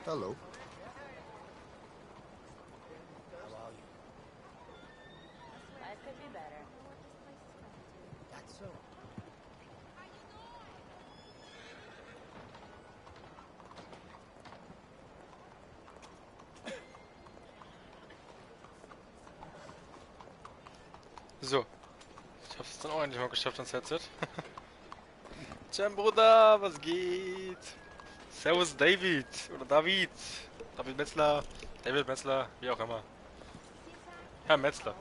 Hallo. So. Ich hab's dann auch endlich mal geschafft ans Headset. Tscham, Bruder, was geht? Servus, David. Oder David. David Metzler. David Metzler, wie auch immer. Herr Metzler.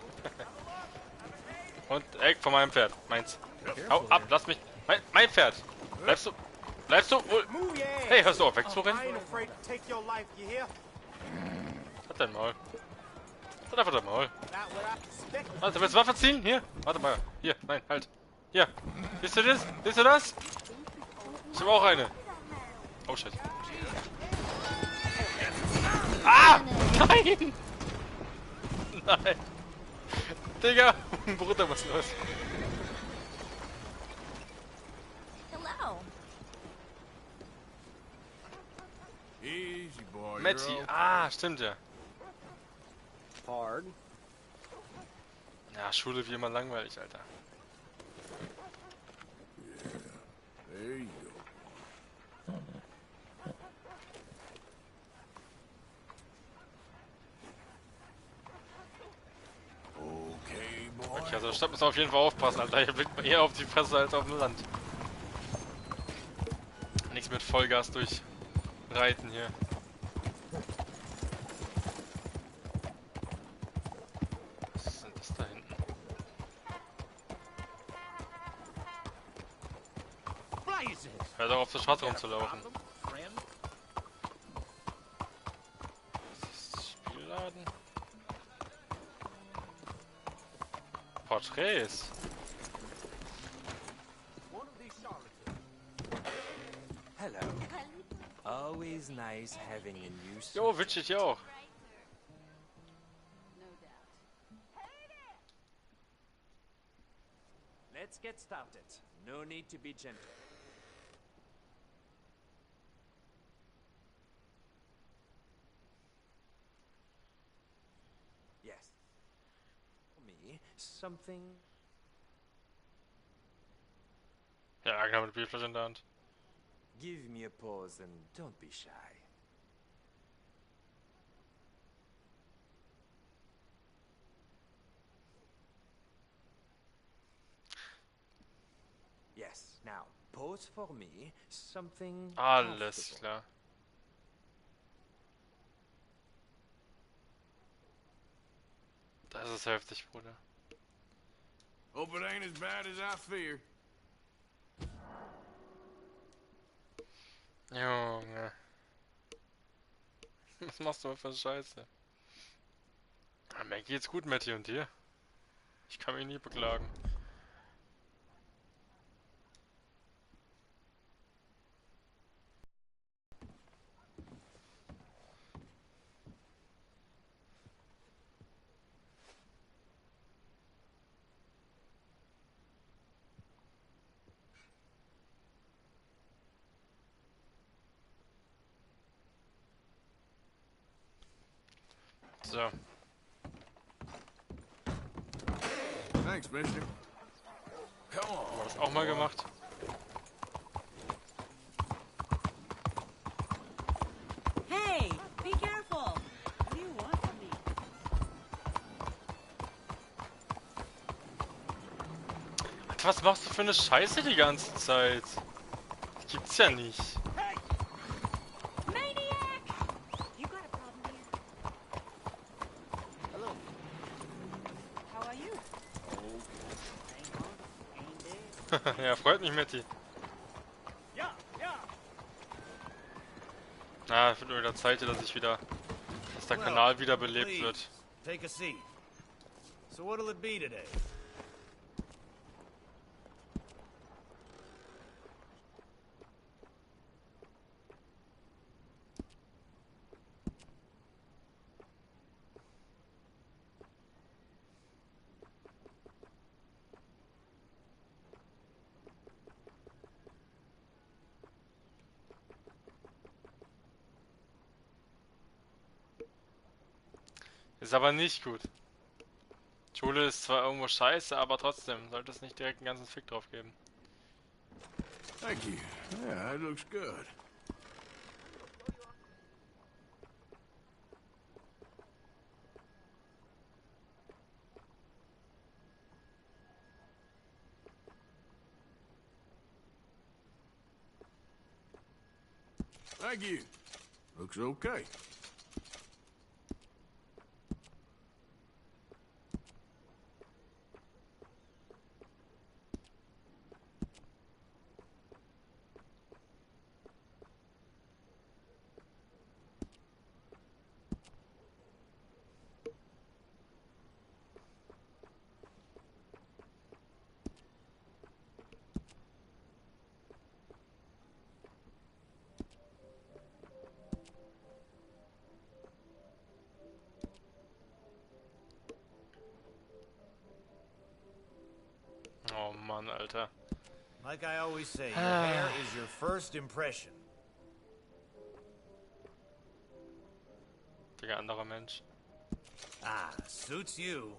Und, ey, von meinem Pferd. Meins. Hau ab, lass mich. Mein Pferd. Bleibst du? Bleibst du? Hey, hörst du auf wegzurennen? Hat dein Maul. Hat einfach dein Maul. Warte, willst du Waffe ziehen? Hier. Warte mal. Hier, nein, halt. Hier. Siehst du das? Siehst du das? Ich habe auch eine. Oh shit. Ah! Nein! Nein! Digga! Bruder, was ist los? Easy boy. Matty. Ah, stimmt ja. Hard. Ja, Schule wie immer langweilig, Alter. There you go. Okay, boy. Okay, also der Stadt muss auf jeden Fall aufpassen, Alter. Hier blickt man eher auf die Fresse als auf dem Land. Nichts mit Vollgas durch Reiten hier. Was ist denn das da hinten? Hör doch auf, zur Straße rumzulaufen. Ist das Spielladen? Porträts. Hello. Always nice having a new Jo, wünsche ich dir auch. Let's get started. No need to be gentle. Yes. For me, something. Ja, genau, mit Bierflasche in der Hand. Give me a pause and don't be shy. Yes, now pause for me something. Alles klar. Das ist heftig, Bruder. Hope it ain't as bad as I fear. Junge. Was machst du für Scheiße? Ja, mir geht's gut, Matti, und dir? Ich kann mich nie beklagen. So. Thanks, mister. Come on. Haben wir das auch mal gemacht? Hey, be careful. What do you want from me? Alter, was machst du für eine Scheiße die ganze Zeit? Das gibt's ja nicht. Maniac! You got a problem here? Hello. How are you? Ja, freut mich, Matti. Ja, ja. Na, es wird nur wieder Zeit, dass der Kanal wiederbelebt wird. Take a seat. So what'll it be today? Ist aber nicht gut. Schule ist zwar irgendwo scheiße, aber trotzdem sollte es nicht direkt einen ganzen Fick drauf geben. Thank you. Yeah, that looks good. Thank you. Looks okay. Oh Mann, Alter. Like I always say, your hair is your first impression. Digga, anderer Mensch. Ah, suits you.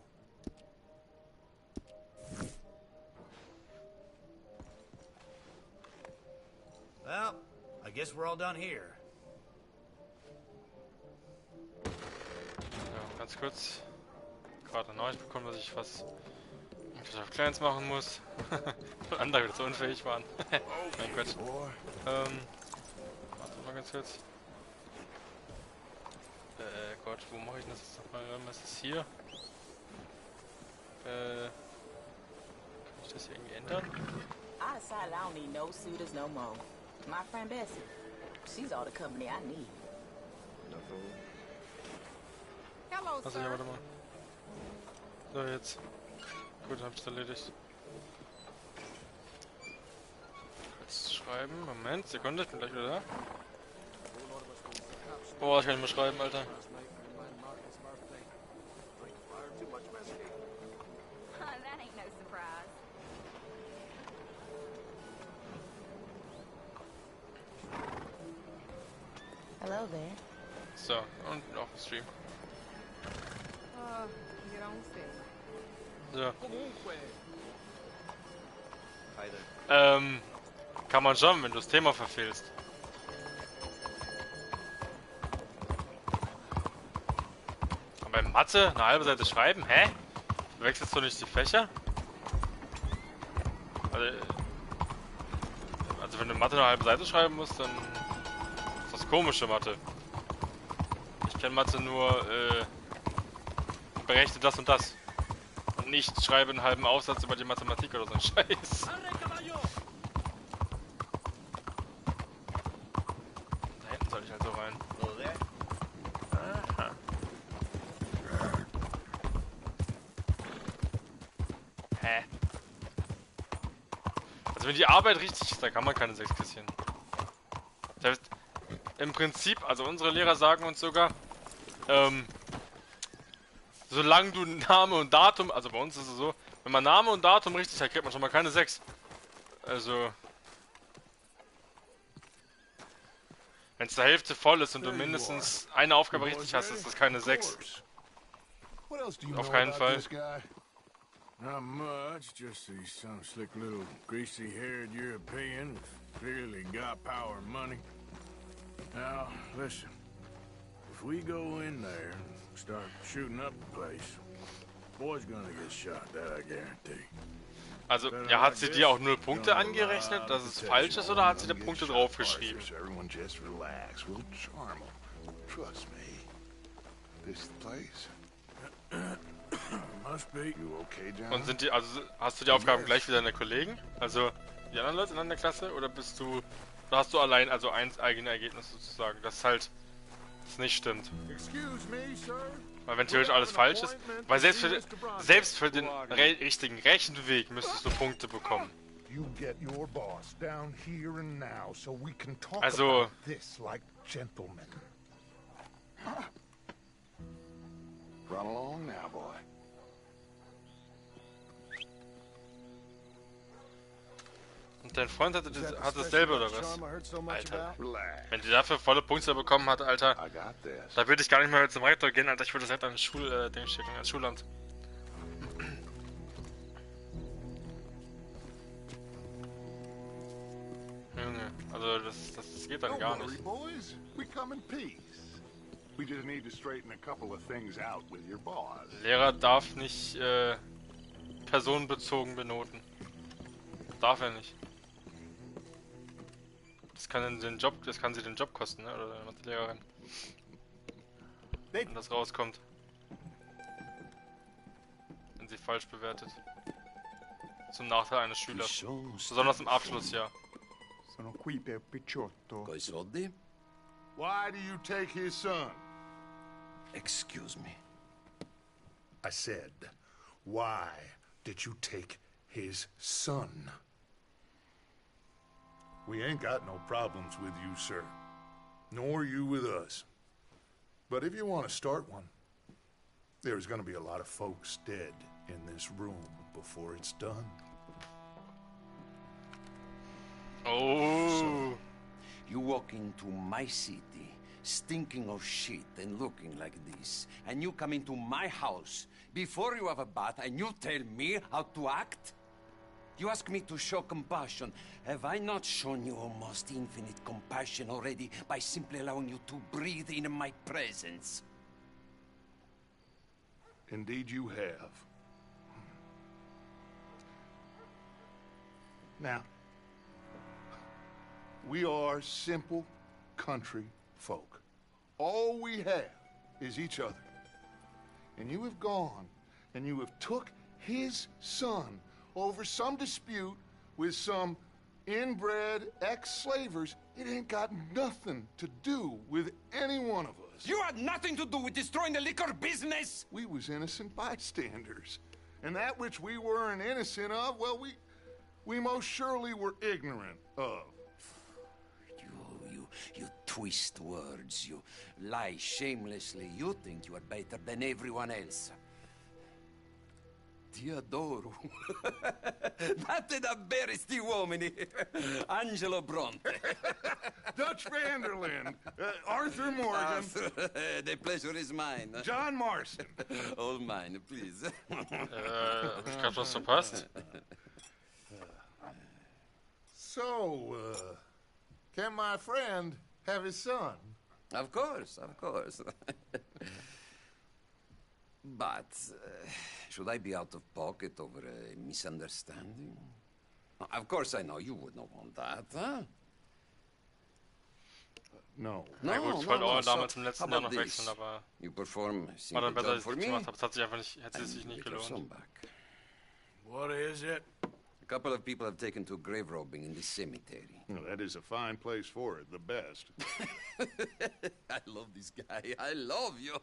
Well, I guess we're all done here. Ja, ganz kurz. Gerade neu bekommen, dass ich was auf Kleins machen muss. Weil andere wieder so unfähig waren. Mein Gott. Warte mal ganz kurz. Gott, wo mache ich das jetzt nochmal? Was ist hier? Kann ich das hier irgendwie ändern? I decided I don't need no suitors no more. My friend Bessie, she's all the company I need. Hello, Achso, ja, warte mal. So, jetzt. Gut, hab ich's erledigt. Jetzt schreiben. Moment, Sekunde, ich bin gleich wieder da. Oh, ich kann nicht mehr schreiben, Alter. That ain't no surprise. Hello there. So, und noch ein Stream. You don't say. So. Kann man schon, wenn du das Thema verfehlst. Aber in Mathe eine halbe Seite schreiben? Hä? Du wechselst doch nicht die Fächer? Also wenn du Mathe eine halbe Seite schreiben musst, dann ist das komische Mathe. Ich kenne Mathe nur, berechne das und das. Und nicht schreibe einen halben Aufsatz über die Mathematik oder so ein Scheiß. Da hinten soll ich halt so rein. Aha. Hä? Also wenn die Arbeit richtig ist, da kann man keine 6 kassieren. Das heißt, im Prinzip, also unsere Lehrer sagen uns sogar, solange du Name und Datum, also bei uns ist es so, wenn man Name und Datum richtig hat, kriegt man schon mal keine 6. Also, wenn es zur Hälfte voll ist und du mindestens eine Aufgabe richtig hast, ist das keine 6. Auf keinen Fall. Not much, just he's some slick little greasy-haired European who's clearly got power and money. Now, listen, if we go in there and start shooting up the place, boy's gonna get shot, that I guarantee. Also, ja, hat sie dir auch 0 Punkte angerechnet, dass es falsch ist, oder hat sie da Punkte draufgeschrieben? Everyone just relax. We'll charm 'em. Trust me. This place. Must be. You okay, John? Und sind die, also hast du die Aufgaben gleich wie deine Kollegen? Also die anderen Leute in deiner Klasse? Oder hast du allein, also eigene Ergebnis sozusagen, das halt das nicht stimmt? Excuse me, sir. Weil wenn theoretisch alles falsch ist, weil selbst für den richtigen Rechenweg müsstest du Punkte bekommen. You get your boss down here and now so we can talk Also about this like gentlemen. Run along now, boy. Und dein Freund hatte dasselbe oder was? Charm I heard so much Alter. about? Relax. Wenn die dafür volle Punkte bekommen hat, Alter, I got this. da würde ich gar nicht mehr zum Rektor gehen, Alter. Ich würde das direkt an das Ding schicken, ans Schulamt. Junge, also das geht dann Don't gar worry, nicht. boys. We come in peace. We just need to straighten a couple of things out with your boss. Lehrer darf nicht personenbezogen benoten. Darf er nicht. Das kann sie den Job kosten, ne? Oder die Lehrerin. Wenn das rauskommt. Wenn sie falsch bewertet. Zum Nachteil eines Schülers. Besonders im Abschlussjahr. Sono qui per Picciotto. Coi soldi? Why do you take his son? Excuse me. I said, why did you take his son? We ain't got no problems with you, sir. Nor you with us. But if you want to start one, there's gonna be a lot of folks dead in this room before it's done. Oh. You walk into my city, stinking of shit and looking like this, and you come into my house before you have a bath and you tell me how to act? You ask me to show compassion. Have I not shown you almost infinite compassion already by simply allowing you to breathe in my presence? Indeed you have. Now, we are simple country folk. All we have is each other. And you have gone and you have took his son over some dispute with some inbred ex-slavers. It ain't got nothing to do with any one of us. You had nothing to do with destroying the liquor business! We was innocent bystanders. And that which we weren't innocent of, well, we most surely were ignorant of. You twist words, you lie shamelessly, you think you are better than everyone else. Ti adoro. Vattene da bere sti uomini. Angelo Bronte. Dutch Vanderlyn. Arthur Morgan. The pleasure is mine. John Marston. All mine, please. Hab ich grad was verpasst? So, can my friend have his son? Of course, of course. But, should I be out of pocket over a misunderstanding? Of course I know you would not want that, huh? No. Na gut, ich wollte auch damals im letzten Jahr noch wechseln, aber You perform a war simple dann besser, job als for ich me, gemacht habe. Es hat sich einfach nicht, hätte es sich and nicht you get your son gelohnt. back. What is it? A couple of people have taken to grave robbing in this cemetery. Well, that is a fine place for it, the best. I love this guy. I love you.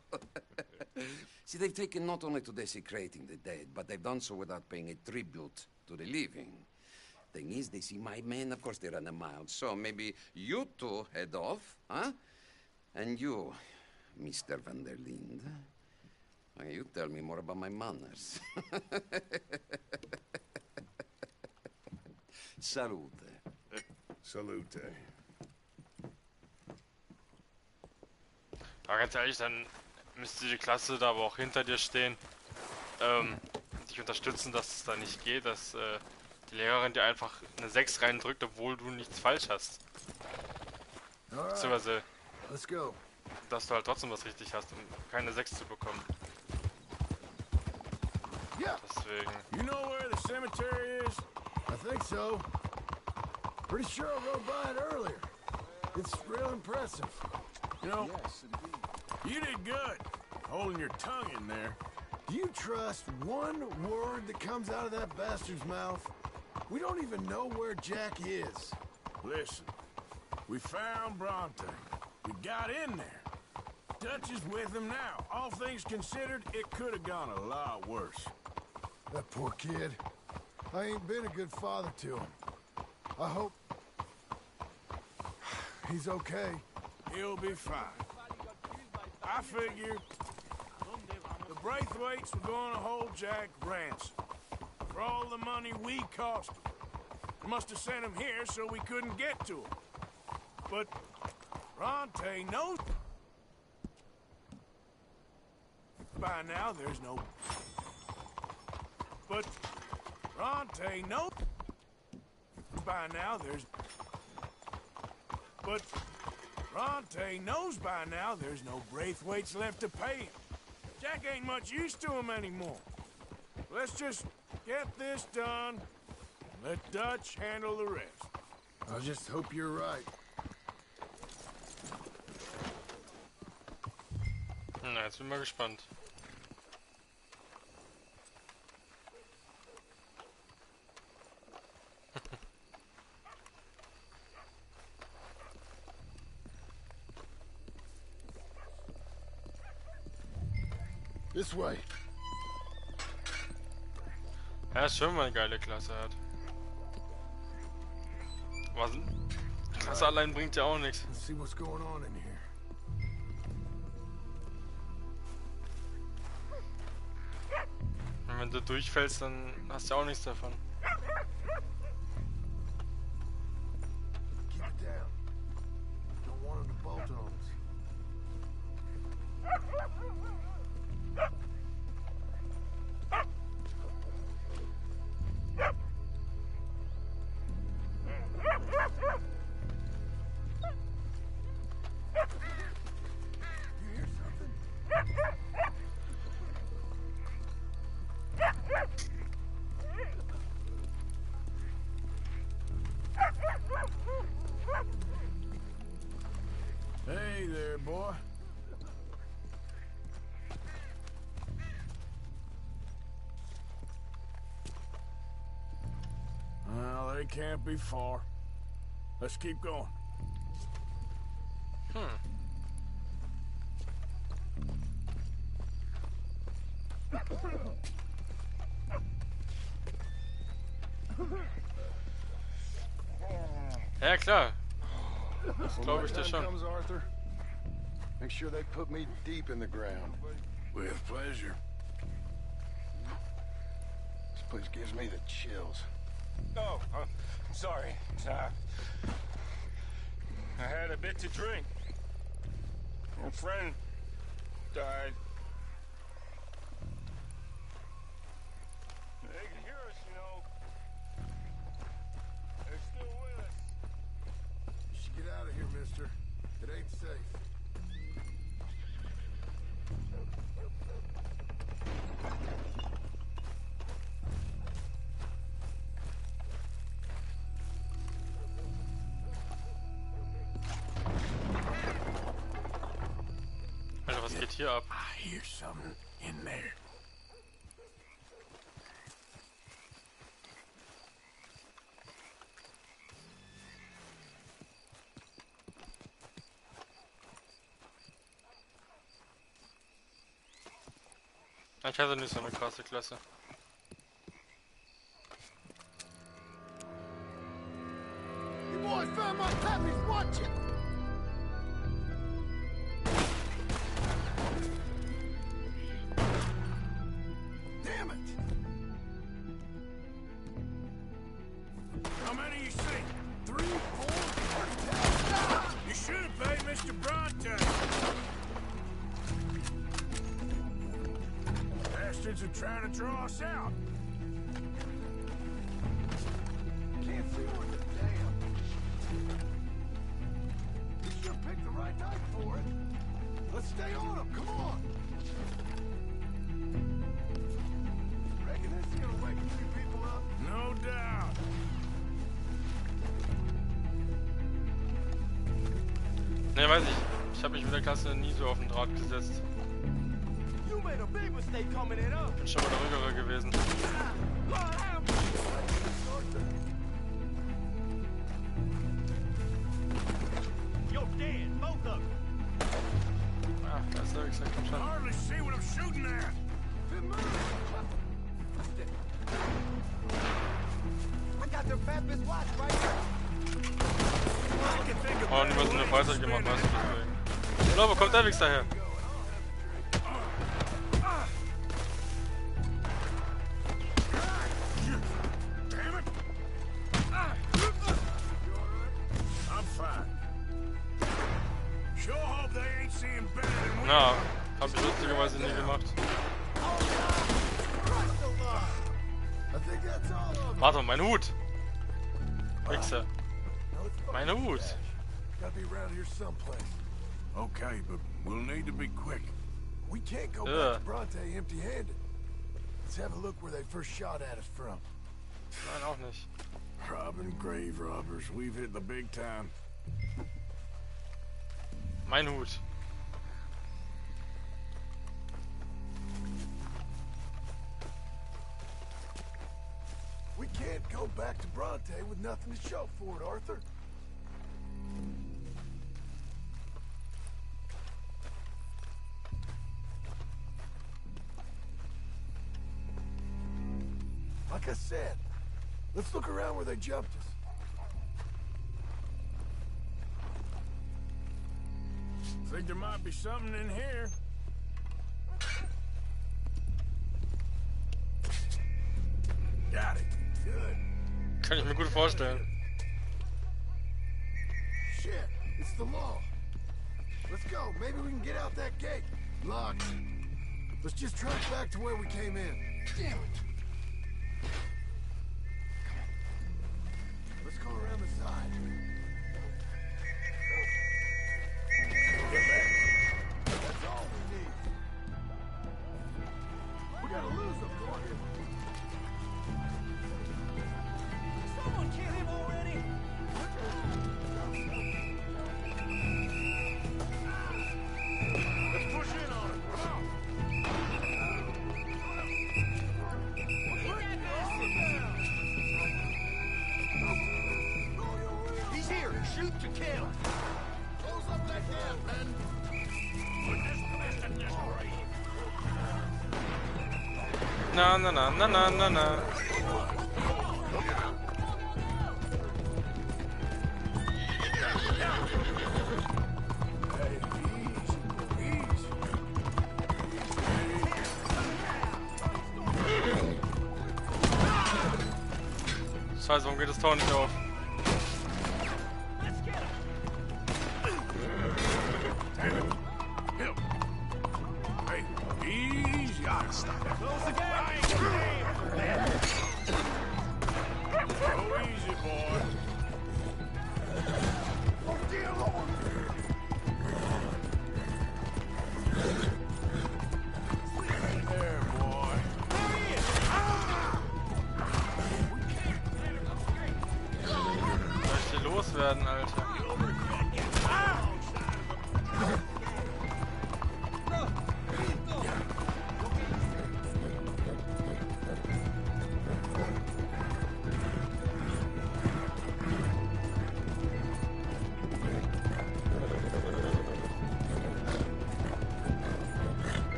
See, they've taken not only to desecrating the dead, but they've done so without paying a tribute to the living. Thing is, they see my men, of course they run a mile, so maybe you two head off, huh? And you, Mr. Van der Linde, you tell me more about my manners. Salute. Salute. Aber ganz ehrlich, dann müsste die Klasse da aber auch hinter dir stehen, dich unterstützen, dass es da nicht geht, dass die Lehrerin dir einfach eine 6 reindrückt, obwohl du nichts falsch hast. Beziehungsweise, Let's go. dass du halt trotzdem was richtig hast, um keine 6 zu bekommen. Yeah. Deswegen. You know where the cemetery is? I think so. Pretty sure I rode by it earlier. It's real impressive. You know, you did good holding your tongue in there. Do you trust one word that comes out of that bastard's mouth? We don't even know where Jack is. Listen, we found Bronte. We got in there. Dutch is with him now. All things considered, it could have gone a lot worse. That poor kid. I ain't been a good father to him. I hope he's okay. He'll be fine. I figure the Braithwaites were going to hold Jack ransom for all the money we cost him. Must have sent him here so we couldn't get to him. But Bronte knows by now there's no... But Bronte knows by now there's... But Bronte knows by now there's no Braithwaites left to pay him. Jack ain't much use to him anymore. Let's just get this done. Let Dutch handle the rest. I just hope you're right. Na, jetzt bin ich mal gespannt. This way. Ja, ist schon mal eine geile Klasse hat. Was? Klasse allein bringt ja auch nichts. Let's see what's going on in here. Und wenn du durchfällst, dann hast du auch nichts davon. Keep it down. Don't want him to bolt on us. You hear something? Hey there, boy. Well, they can't be far. Let's keep going. Ja, klar. Das glaube ich dir schon. Comes Arthur. Make sure they put me deep in the ground. With pleasure. This place gives me the chills. Oh, I'm sorry. I had a bit to drink. A friend died. They can hear us, you know. They're still with us. You should get out of here, mister. It ain't safe. Alter, was geht hier ab? I hear something in there. Ich hatte nicht so eine krasse Klasse. You boys found my puppies, watch it! Damn it! How many you see? 3, 4, You should have paid Mr. Bronte. Bastards are trying to draw us out. can't see worth a damn. You sure picked the right night for it. Let's stay on them, come on! Reckon this is gonna wake a few people up? No doubt. Ne, weiß ich. Ich habe mich mit der Klasse nie so auf den Draht gesetzt. You made a big mistake coming in up. Bin schon mal der Ruhigere gewesen. You're dead, both of you. Ah, da ist der Ix, komm I schon. hardly see what I'm shooting at. I got their fat bitch watch right here. Oh, und die müssen eine Freizeit gemacht, weißt du, deswegen. Hallo, wo kommt der Wichser her? Damn it! ain't seeing better than we Na, are. hab ich lustigerweise nie gemacht. I think that's all of them. Warte, mein Hut! Wichser. Mein Hut! Gotta be around here someplace. Okay, but we'll need to be quick. We can't go back to Bronte empty-handed. Let's have a look where they first shot at us from. Nein, auch nicht. Robbing grave robbers. We've hit the big time. Mein Hut. We can't go back to Bronte with nothing to show for it, Arthur. Like I said, let's look around where they jumped us. Think there might be something in here. Got it. Good. Kann ich mir gut vorstellen. Shit, it's the law. Let's go. Maybe we can get out that gate. Locked. Let's just track back to where we came in. Damn it. Let's go around the side. Get back. That's all we need. We gotta lose them, Gordon. Someone kill him already! Let's push in on him. Come on. He's here. Shoot to kill. Close up that gap, man. Put this place in this hurry. Na, na, na, na, na, na, na. Scheiße, warum geht das Tor nicht auf? Hey, easy. Stop. Close the gate. Go easy, boy. There, boy. Soll ich hier loswerden, Alter?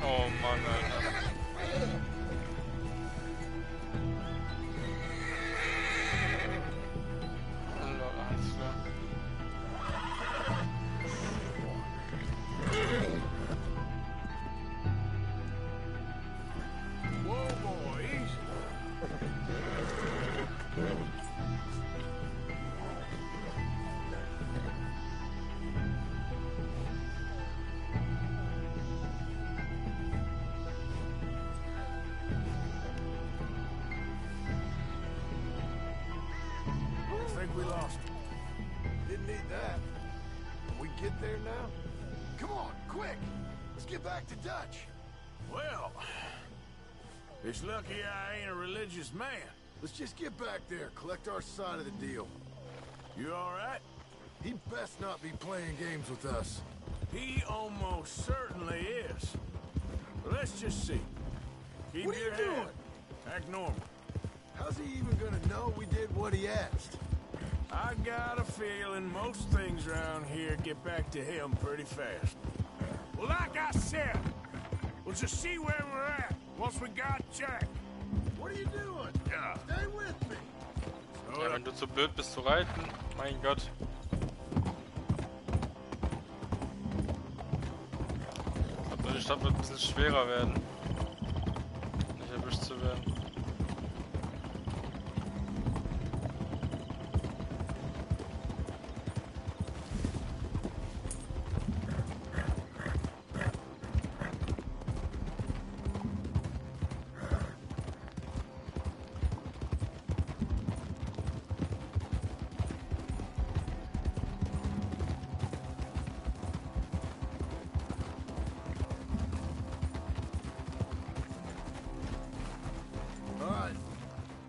Oh Mann, Alter. Alles klar. Whoa, boy, easy. I think we lost him. Didn't need that. Can we get there now? Come on, quick! Let's get back to Dutch. Well, it's lucky I ain't a religious man. Let's just get back there, collect our side of the deal. You all right? He best not be playing games with us. He almost certainly is. Let's just see. Keep What are your you head. doing? Act normal. How's he even gonna know we did what he asked? I got a feeling most things around here get back to him pretty fast. Well, like I said, we'll just see where we're at once we got Jack. What are you doing? Yeah. Stay with me. Ja, wenn du zu blöd bist zu reiten, mein Gott. Ich glaube, die Stadt wird ein bisschen schwerer werden. Nicht erwischt zu werden.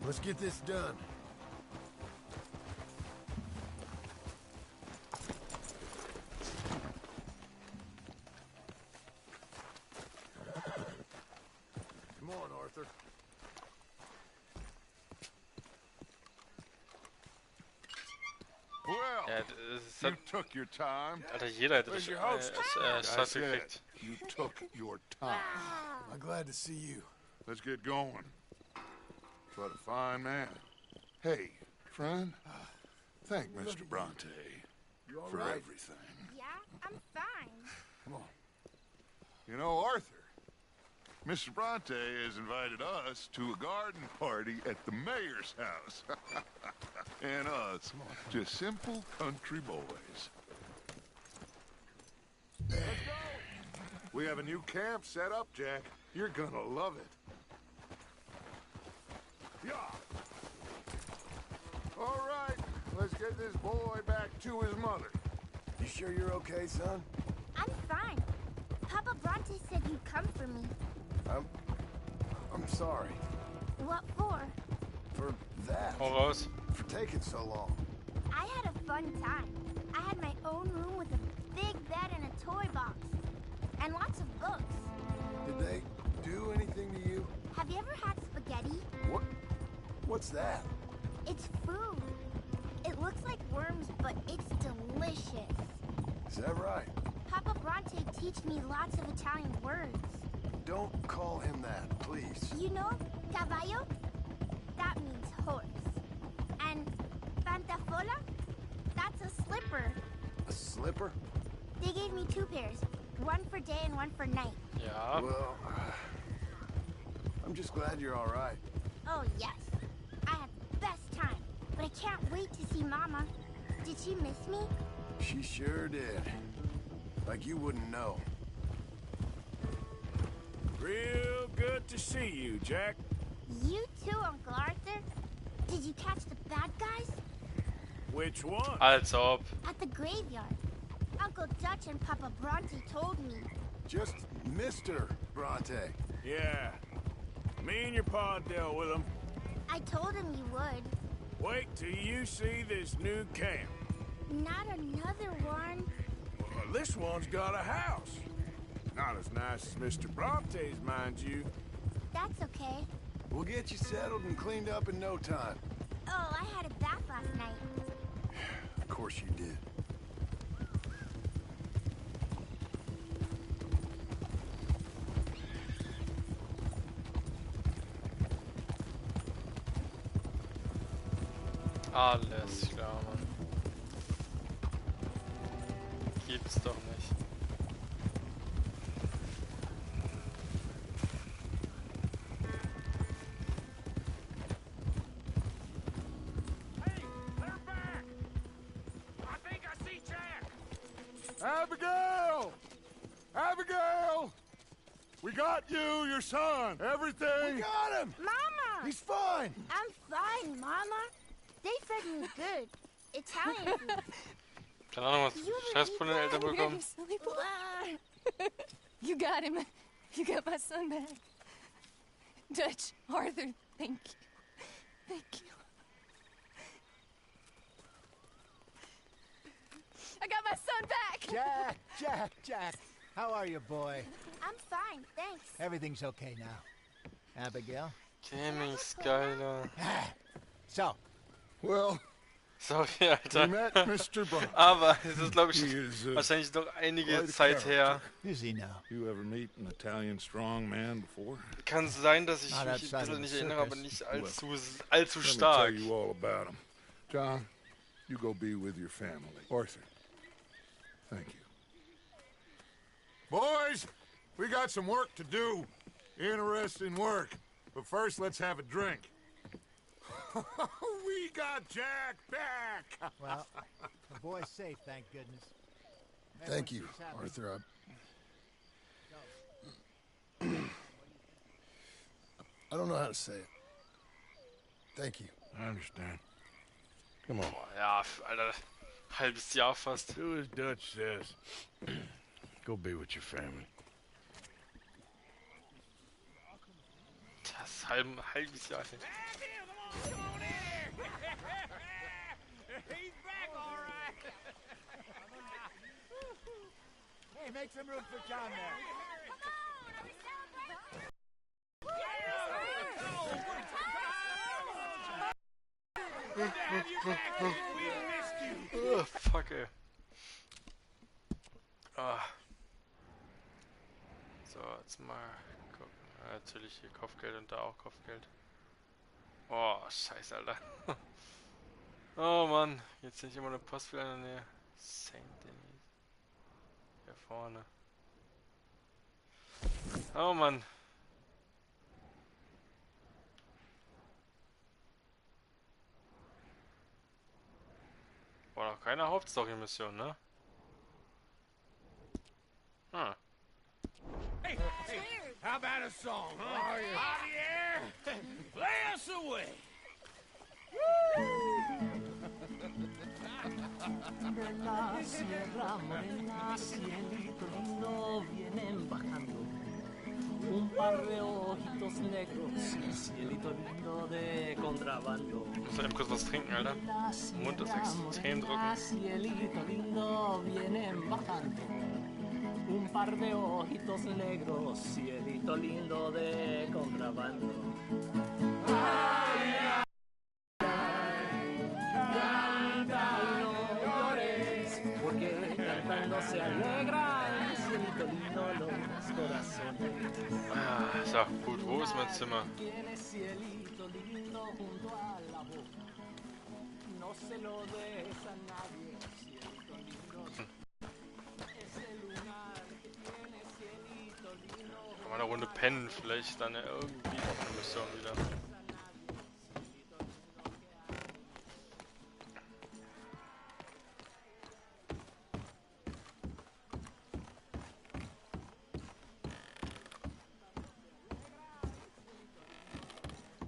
Let's get this done. Come on, Arthur. Well, Ja, das you hat, took your time. Alter, jeder hätte Where's your das host? Stadt gekriegt. You took your time. I'm glad to see you. Let's get going. What a fine man. Hey, friend. Thank Mr. Bronte You all for right? everything. Yeah, I'm fine. Come on. You know, Arthur, Mr. Bronte has invited us to a garden party at the mayor's house. And us, just simple country boys. Let's go! We have a new camp set up, Jack. You're gonna love it. Yeah. All right, let's get this boy back to his mother. You sure you're okay, son? I'm fine. Papa Bronte said you'd come for me. I'm sorry What for? for that. Hau raus. For taking so long. I had a fun time. I had my own room with a big bed and a toy box. And lots of books. Did they do anything to you? Have you ever had spaghetti? What's that? It's food. It looks like worms, but it's delicious. Is that right? Papa Bronte teach me lots of Italian words. Don't call him that, please. You know, caballo? That means horse. And pantafola? That's a slipper. A slipper? They gave me 2 pairs. One for day and one for night. Ja. Well, I'm just glad you're all right. Oh, yes. I had the best time. But I can't wait to see Mama. Did she miss me? She sure did. Like you wouldn't know. Real good to see you, Jack. You too, Uncle Arthur? Did you catch the bad guys? Which one? Als ob. At the graveyard. Uncle Dutch and Papa Bronte told me. Just Mr. Bronte. Yeah. Me and your pa dealt with them. I told him you would. Wait till you see this new camp. Not another one. Well, this one's got a house. Not as nice as Mr. Bronte's, mind you. That's okay. We'll get you settled and cleaned up in no time. Oh, I had a bath last night. Of course you did. Alles klar, Mann. Gibt's doch nicht. Hey, they're back! I think I see Jack! Abigail! Abigail! We got you, your son, everything. We got him! Mama! He's fine! I'm fine, Mama. They fed me good. Italian food. Keine Ahnung, was Stress von den Eltern bekommen. You got him. You got my son back. Dutch, Arthur, thank you. Thank you. Jack. How are you, boy? I'm fine, thanks. Everything's okay now. Abigail? Gaming Skyler. So. Well. Sorry, Alter. We met Mr. Bronte. Aber es ist, glaube ich, He is, wahrscheinlich noch einige quite a Zeit her. Who's he now? You ever meet an Italian strong man before? Kann sein, dass ich Not mich ein outside bisschen of nicht the erinnere, aber circus. nicht allzu Let me stark. tell you all about him. John, you go be with your family. Arthur, thank you. Boys, we got some work to do. Interesting work. But first, let's have a drink. We got Jack back! Well, the boy's safe, thank goodness. Thank you, Arthur. I don't know how to say it. Thank you. I understand. Come on. Boah, ja, Alter, halbes Jahr fast. Do as Dutch says. Go be with your family. Das halbes Jahr. He's back, all right. Hey, make some room for John there. Fuck, ey. So, jetzt mal gucken. Ja, natürlich hier Kopfgeld und da auch Kopfgeld. Oh, scheiße, Alter. Oh Mann, jetzt nicht immer eine Post wieder in der Nähe. St. Denis. Hier vorne. Oh Mann. War doch keine Hauptstory-Mission, ne? Hm. Hey, how about a song, huh? Javier, play us away. De la sierra morena, cielito lindo, vienen bajando un par de ojitos negros, cielito lindo de contrabando. Ich muss eben kurz was trinken, Alter. Mund ist extrem trocken. Cielito lindo, vienen bajando un par de ojitos negros, cielito lindo de contrabando. Ay, porque cantando se alegra el cielito lindo los corazones. Ah, so, gut, wo ist mein Zimmer? Tiene cielito lindo junto a la boca. No se lo des a nadie, cielito lindo. Ese lunar que tiene cielito lindo. Kann man eine Runde pennen, vielleicht dann irgendwie auf eine Mission wieder.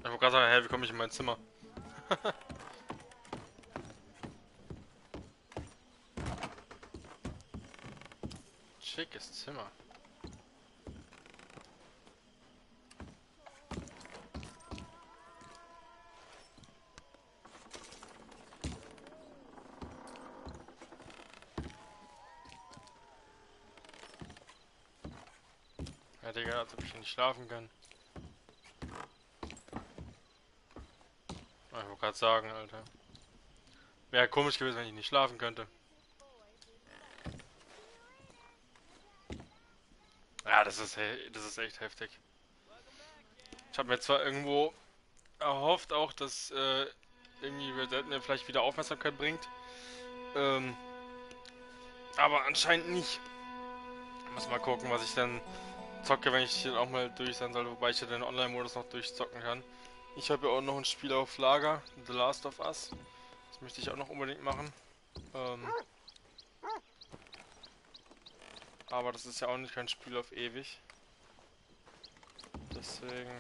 Ich wollte gerade sagen, hey, wie komme ich in mein Zimmer? Schickes Zimmer. Ja, Digga, als ob ich nicht schlafen kann. Ich wollte gerade sagen, Alter. Wäre komisch gewesen, wenn ich nicht schlafen könnte. Ja, das ist echt heftig. Ich habe mir zwar irgendwo erhofft auch, dass irgendwie mir vielleicht wieder Aufmerksamkeit bringt. Aber anscheinend nicht. Ich muss mal gucken, was ich dann zocke, wenn ich dann auch mal durch sein soll, wobei ich ja den Online-Modus noch durchzocken kann. Ich habe ja auch noch ein Spiel auf Lager, The Last of Us. Das möchte ich auch noch unbedingt machen. Aber das ist ja auch nicht kein Spiel auf ewig. Deswegen...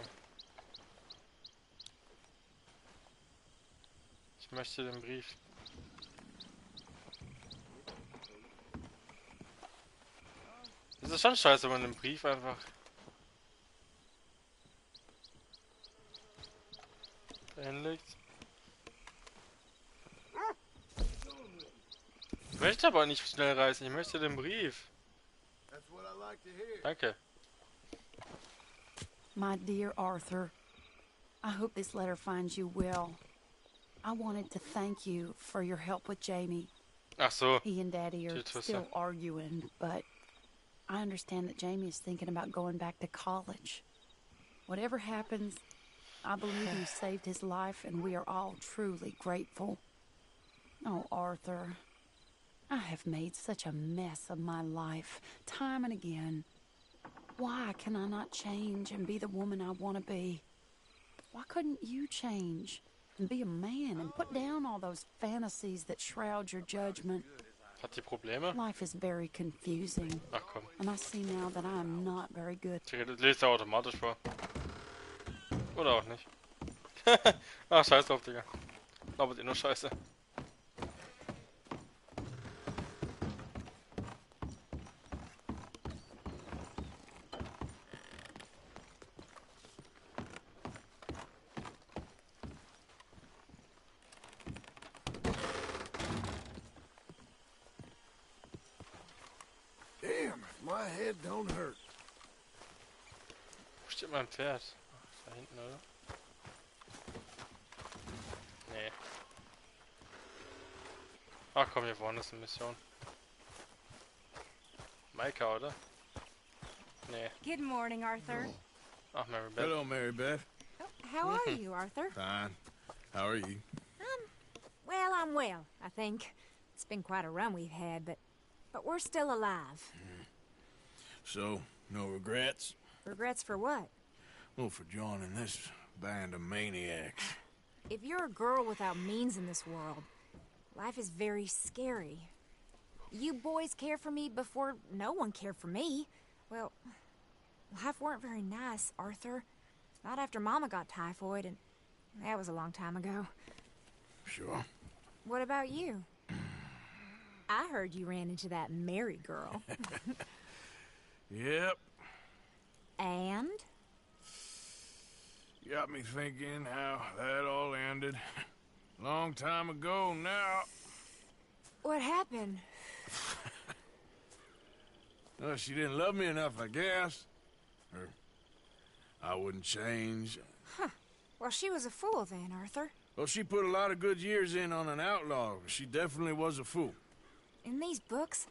Ich möchte den Brief... Das ist schon scheiße, wenn man den Brief einfach... hinlegt. Ich möchte aber nicht schnell reisen, ich möchte den Brief. That's what I like to hear. Danke. My dear Arthur, I hope this letter finds you well. I wanted to thank you for your help with Jamie. Ach so. He and Daddy are still arguing, but I understand that Jamie is thinking about going back to college. Whatever happens, I believe you saved his life, and we are all truly grateful. Oh, Arthur, I have made such a mess of my life, time and again. Why can I not change and be the woman I want to be? Why couldn't you change and be a man and put down all those fantasies that shroud your judgment? Hat die Probleme? Life is very confusing. Ach komm. And I see now that I am not very good. Das lest er automatisch vor. Oder auch nicht. Ach, scheiß drauf, Digga. Labert ihr nur Scheiße. Damn, if my head don't hurt. Wo steht mein Pferd? Ach, da hinten, oder? Nee. Ach komm, hier vorne ist eine Mission. Maika, oder? Nee. Good morning, Arthur. Ach, Mary Beth. Hello, Mary Beth. How are you, Arthur? Fine. How are you? Well, I'm well, I think. It's been quite a run we've had, but we're still alive. So, no regrets? Regrets for what? Well, for joining this band of maniacs. If you're a girl without means in this world, life is very scary. You boys cared for me before no one cared for me. Well, life weren't very nice, Arthur. Not after Mama got typhoid, and that was a long time ago. Sure. What about you? I heard you ran into that Mary girl. Yep. And? Got me thinking how that all ended. Long time ago now. What happened? Well, she didn't love me enough, I guess. Or I wouldn't change. Huh. Well, she was a fool then, Arthur. Well, she put a lot of good years in on an outlaw. She definitely was a fool. In these books,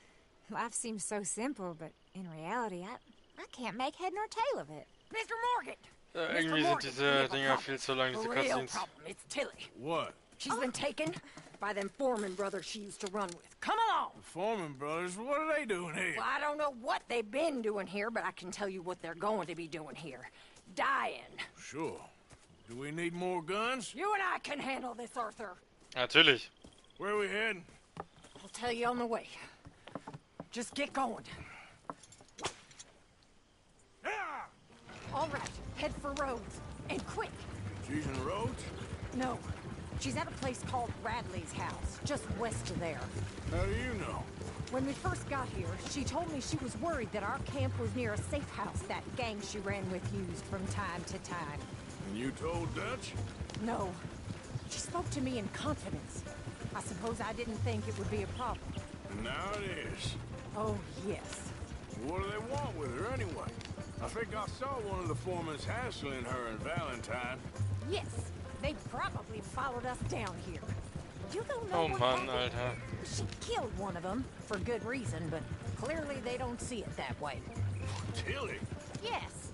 life seems so simple, but in reality, I can't make head nor tail of it. Mr. Morgan! Irgendwie sind diese Dinger viel zu lang, diese Real Cutscenes. problem. It's Tilly. What? She's been taken by them Foreman brothers she used to run with. Come along! The Foreman brothers? What are they doing here? Well, I don't know what they've been doing here, but I can tell you what they're going to be doing here. Dying. Sure. Do we need more guns? You and I can handle this, Arthur. Natürlich. Where are we heading? I'll tell you on the way. Just get going. All right, head for Rhodes. And quick. She's in Rhodes? No. She's at a place called Radley's house, just west of there. How do you know? When we first got here, she told me she was worried that our camp was near a safe house that gang she ran with used from time to time. And you told Dutch? No. She spoke to me in confidence. I suppose I didn't think it would be a problem. And now it is. Oh, yes. What do they want with her anyway? I think I saw one of the foremans hassling her and Valentine. Yes. They probably followed us down here. You don't know Oh what Mann, happened. Alter. She killed one of them, for good reason, but clearly they don't see it that way. Tilly? Yes.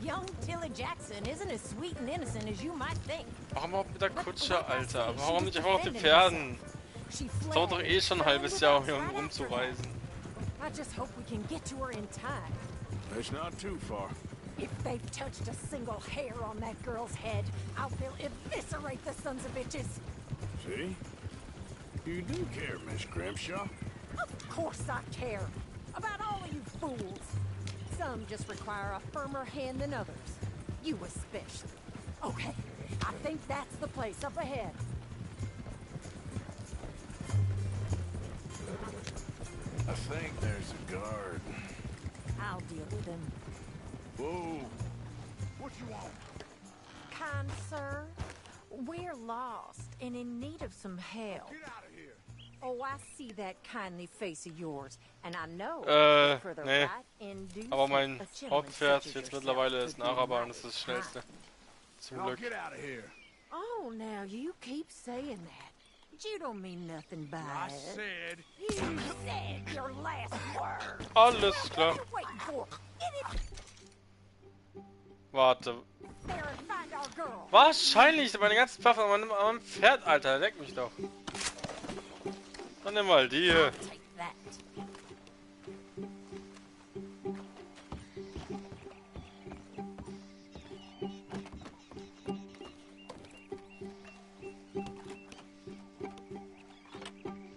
Young Tilly Jackson isn't as sweet and innocent as you might think. Warum überhaupt mit der Kutsche, Alter? Warum nicht einfach auf den Pferden? Das dauert doch eh schon ein halbes Jahr, um hier rumzureisen. I just hope we can get to her in time. It's not too far. If they've touched a single hair on that girl's head, I'll eviscerate the sons of bitches. See? You do care, Miss Grimshaw. Of course I care. About all of you fools. Some just require a firmer hand than others. You especially. Okay, I think that's the place up ahead. I think there's a guard. I'll deal with him. Whoa. What you want? Kind sir, we're lost and in need of some help. Get out of here. Oh, I see that kindly face of yours, and I know that for the Nee. right inducement, Aber mein a gentleman Hauptpferd such as jetzt yourself mittlerweile ist could be ein Araber und mighty das ist das Schnellste. Zum Now Glück. get out of here. Oh, now you keep saying that. But you don't mean nothing by I it. said. You said your last word. Alles klar. What are you waiting for? Get it Warte. there and find our girl. Wahrscheinlich meine ganzen Waffen an meinem Pferd, Alter. Leck mich doch. Dann nimm mal die hier. Take that.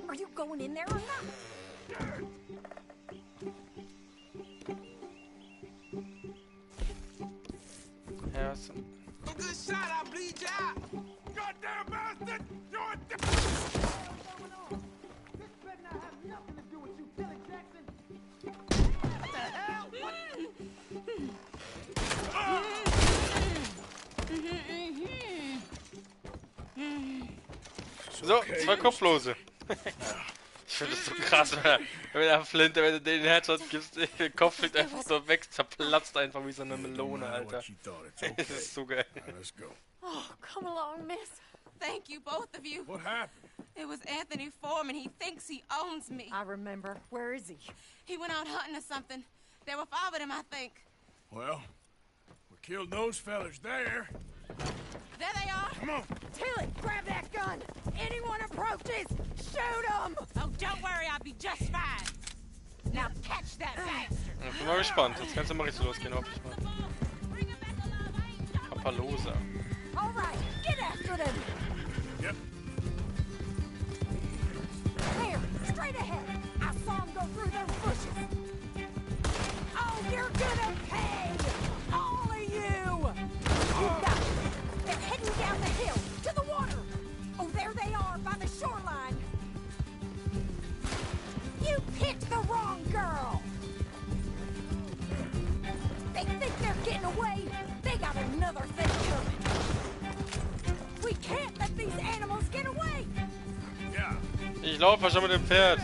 Are you going in there or not? Ja, was denn? A good shot, I'll bleed you out. Goddamn bastard! You're a What the hell? So, 2 Kopflose. Ich finde das so krass, wenn der Flinte, wenn du den Headshot gibst, der Kopf fliegt einfach so weg, zerplatzt einfach wie so eine Melone, Alter. Das ist so geil. Oh, come along, miss. Thank you, both of you. What happened? It was Anthony Foreman. He thinks he owns me. I remember. Where is he? He went out hunting or something. There were 5 of them, I think. Well, we killed those fellas there. There they are. Come on. Tilly, grab that gun. Anyone approaches, shoot them. Oh, don't worry, I'll be just fine. Now catch that bastard. Ich bin mal gespannt. Jetzt kannst du mal richtig losgehen, hoffe ich mal. Papalosa. All right, get after them. Yep. There, straight ahead. I saw him go through those bushes. Oh, you're gonna pay! All of you! You got it. They're heading down the hill, to the water. Oh, there they are, by the shoreline. You picked the wrong girl. They think they're getting away. They got another thing coming. We can't let these animals get away. Yeah. Ich laufe schon mit dem Pferd.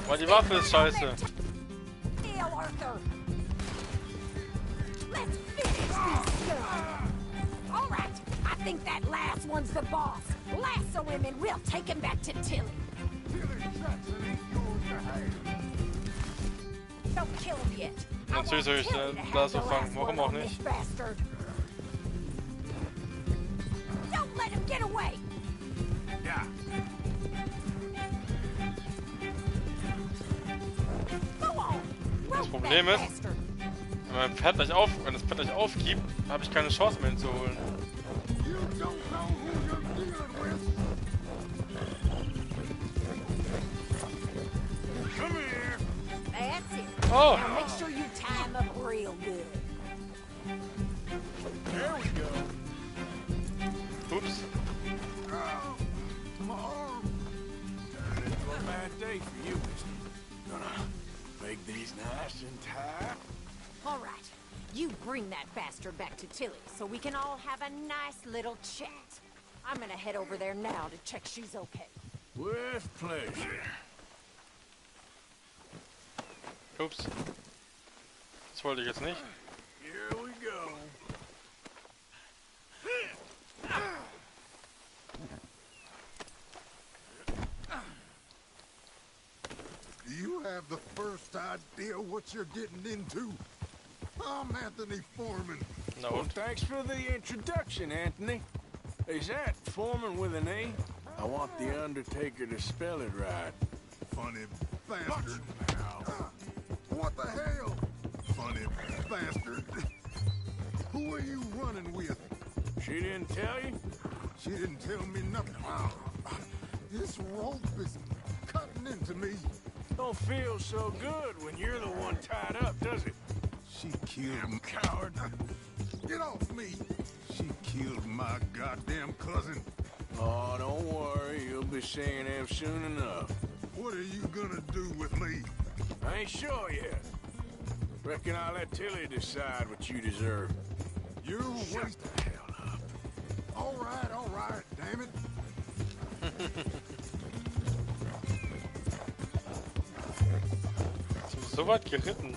Weil die Waffe ist scheiße. Deal, Arthur. Let's finish these guns. All right, I think that last one's the boss. Lasso him and we'll take him back to Tilly. Don't kill him yet. Natürlich soll ich da so fangen. Warum auch nicht? Don't let him get away. Yeah. Go on. Das Problem ist, wenn mein Pferd gleich wenn das Pferd gleich aufgibt, habe ich keine Chance mehr ihn zu holen. Come here. That's it. Oh. Now make sure you tie him up real good. There we go. Oops. Oh, my arm. Turned into a bad day for you, mister. Gonna make these nice and tight. All right, you bring that bastard back to Tilly so we can all have a nice little chat. I'm gonna head over there now to check she's okay. With pleasure. Ups. Das wollte ich jetzt nicht. Here we go. Do you have the first idea what you're getting into? I'm Anthony Foreman. Na Well, und? thanks for the introduction, Anthony. Is that Foreman with an E? I want the Undertaker to spell it right. Funny bastard. What the hell? Funny bastard. Who are you running with? She didn't tell you? She didn't tell me nothing. This rope is cutting into me. Don't feel so good when you're the one tied up, does it? She killed Damn coward. Get off me! She killed my goddamn cousin. Oh, don't worry. You'll be seeing him soon enough. What are you gonna do with me? I ain't sure yet. Reckon I'll let Tilly decide what you deserve. You're Shut wasting. the hell up. All right, damn it. Sind wir so weit geritten?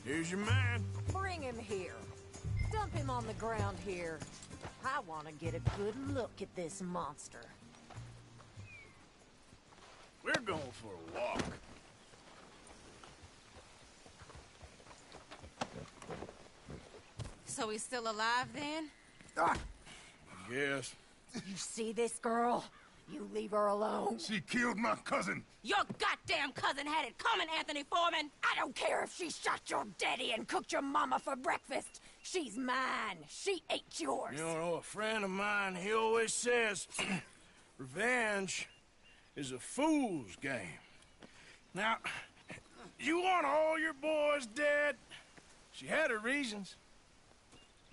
Here's your man. Bring him here. Dump him on the ground here. I want to get a good look at this monster. We're going for a walk. So he's still alive then? Yes. You see this girl? You leave her alone. She killed my cousin. Your goddamn cousin had it coming, Anthony Foreman! I don't care if she shot your daddy and cooked your mama for breakfast. She's mine. She ate yours. You know, a friend of mine, he always says, revenge is a fool's game. Now, you want all your boys dead? She had her reasons.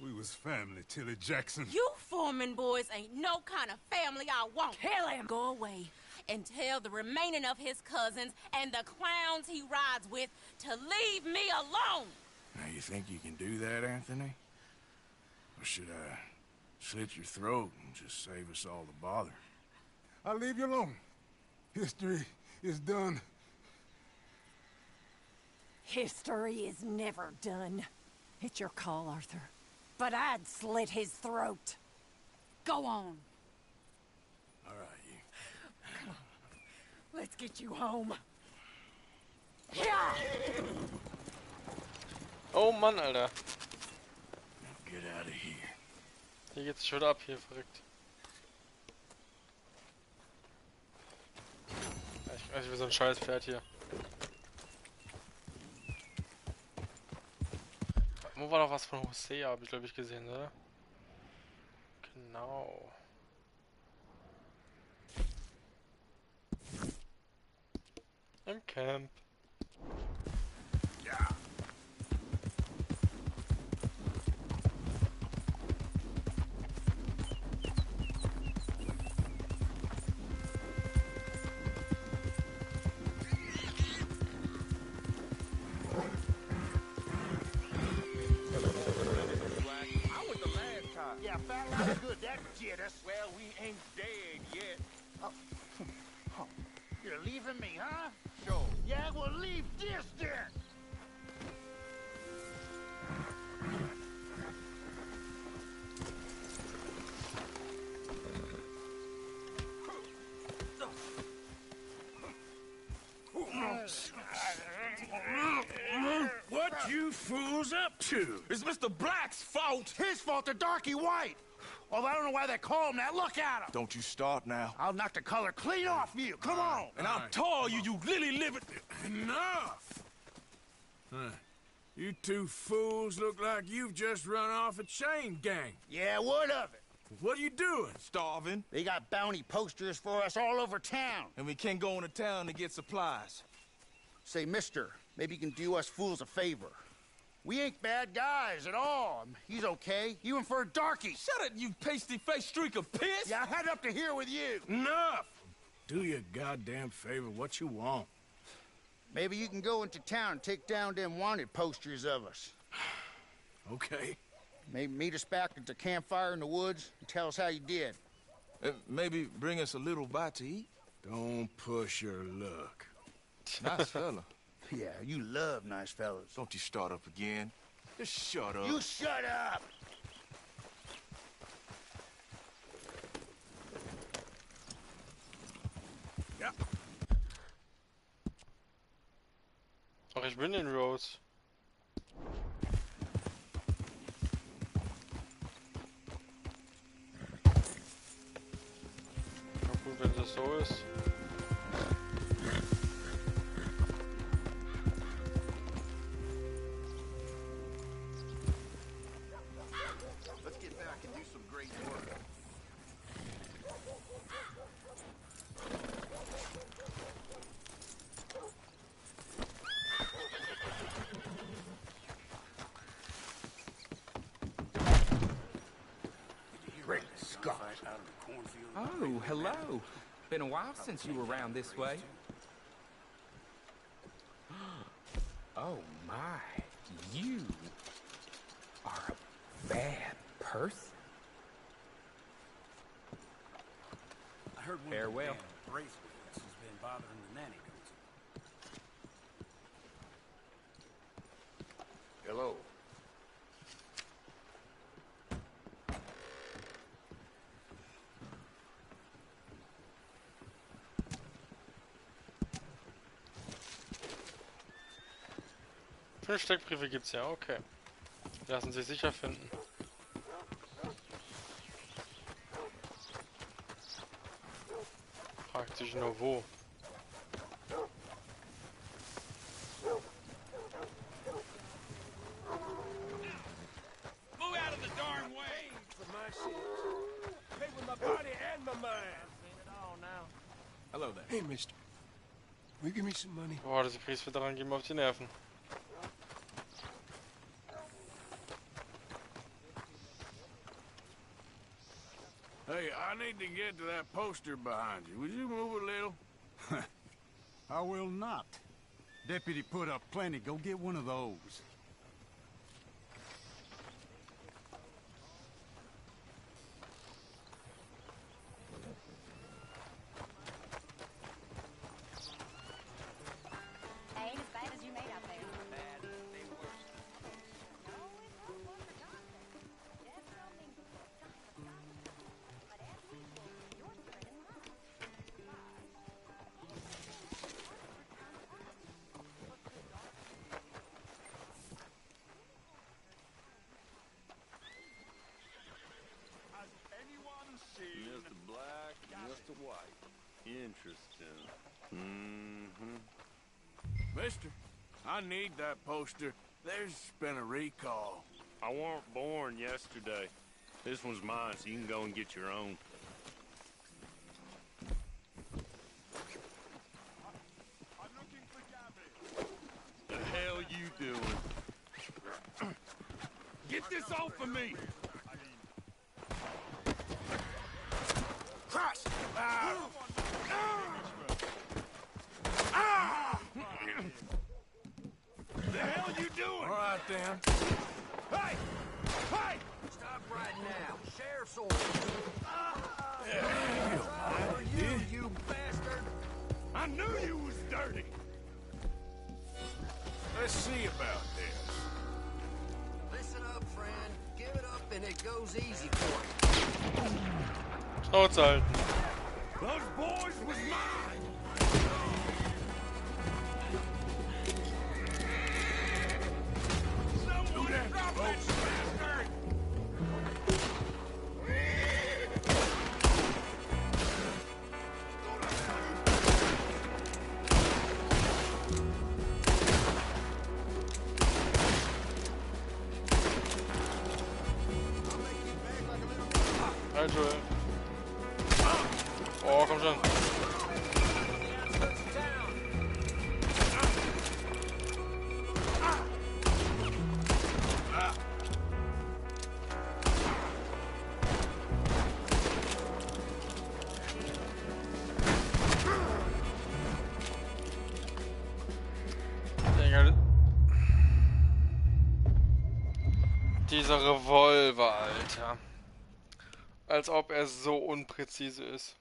We was family, Tilly Jackson. You Foreman boys ain't no kind of family I want. Kill him! Go away and tell the remaining of his cousins and the clowns he rides with to leave me alone. Now, you think you can do that, Anthony? Or should I slit your throat and just save us all the bother? I'll leave you alone. History is done. History is never done. It's your call, Arthur. But I'd slit his throat. Go on. All right, you. Come on. Let's get you home. Oh Mann, Alter. Get out of here. Hier geht's schon ab, hier verrückt. Ich weiß nicht, wie so ein scheiß Pferd hier. Wo war noch was von Hosea, habe ich glaube ich gesehen, oder? Genau. Im Camp. Ja. Yeah, fat life's good, that get us. Well, we ain't dead yet. Oh. Oh. You're leaving me, huh? Sure. Yeah, well, leave this then. What you fools up to? It's Mr. Black's fault. His fault, the darky white. Although I don't know why they call him that. Look at him. Don't you start now. I'll knock the color clean off you. Come on. And I'll tell you, you lily-livered... Enough! Huh. You two fools look like you've just run off a chain gang. Yeah, what of it? What are you doing? Starving. They got bounty posters for us all over town. And we can't go into town to get supplies. Say, mister, maybe you can do us fools a favor. We ain't bad guys at all. He's okay. Even for a darky. Shut it, you pasty-faced streak of piss! Yeah, I had up to here with you. Enough! Do your goddamn favor what you want. Maybe you can go into town and take down them wanted posters of us. Okay. Maybe meet us back at the campfire in the woods and tell us how you did. Maybe bring us a little bite to eat. Don't push your luck. Nice fella. Yeah, you love nice fellas. Don't you start up again. Just shut up. You shut up! Ja. Ach, ich bin in Rose. Na gut, wenn das so ist. Let's get back and do some great work. Oh, hello. Been a while since you were around this way. Oh my, you are a bad person. I heard one Farewell. of the bracelets has been bothering the nanny goats. Hello. Fünf Steckbriefe gibt's ja, okay. Die lassen sich sicher finden. Fragt sich nur wo. Move out of the darn way! For my sins. Pay with my body and my mind. Seen it all now. Hello there. Hey, mister. Will you give me some money? Boah, diese Kriegsveteranen gehen mir auf die Nerven. Hey, I need to get to that poster behind you. Would you move a little? I will not. Deputy put up plenty. Go get one of those. Ain't as bad as you made out there. Mr. Black, Mr. White. Interesting. Mm-hmm. Mister, I need that poster. There's been a recall. I weren't born yesterday. This one's mine, so you can go and get your own. The hell you doing? Get this off of me! Crash! Ah! The hell you doing? All right, then. Hey! Hey! Stop right now. Sheriff's order. You bastard! I knew you was dirty! Let's see about this. Listen up, friend. Give it up and it goes easy for you. Schnauze halten. Those boys was mine! Someone drop that bastard! Halt, Joel. Oh, komm schon. Digga. Dieser Revolver, Alter. Als ob er so unpräzise ist.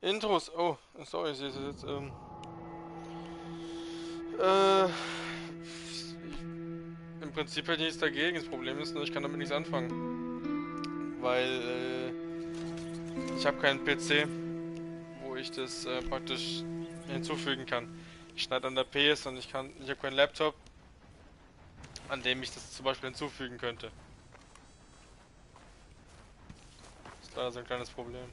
Intros. Oh, sorry, ich sehe es jetzt. Im Prinzip hätte ich nichts dagegen. Das Problem ist nur, ich kann damit nichts anfangen. Weil ich habe keinen PC, wo ich das praktisch hinzufügen kann. Ich schneide an der PS und ich habe keinen Laptop, an dem ich das zum Beispiel hinzufügen könnte. Das ist leider so ein kleines Problem.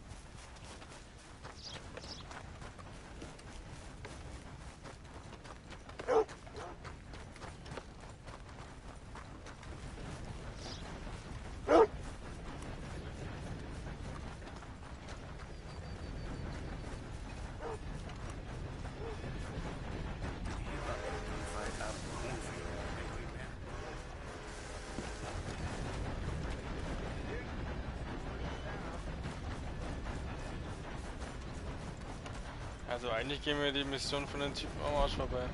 Also eigentlich gehen wir die Mission von den Typen am Arsch vorbei.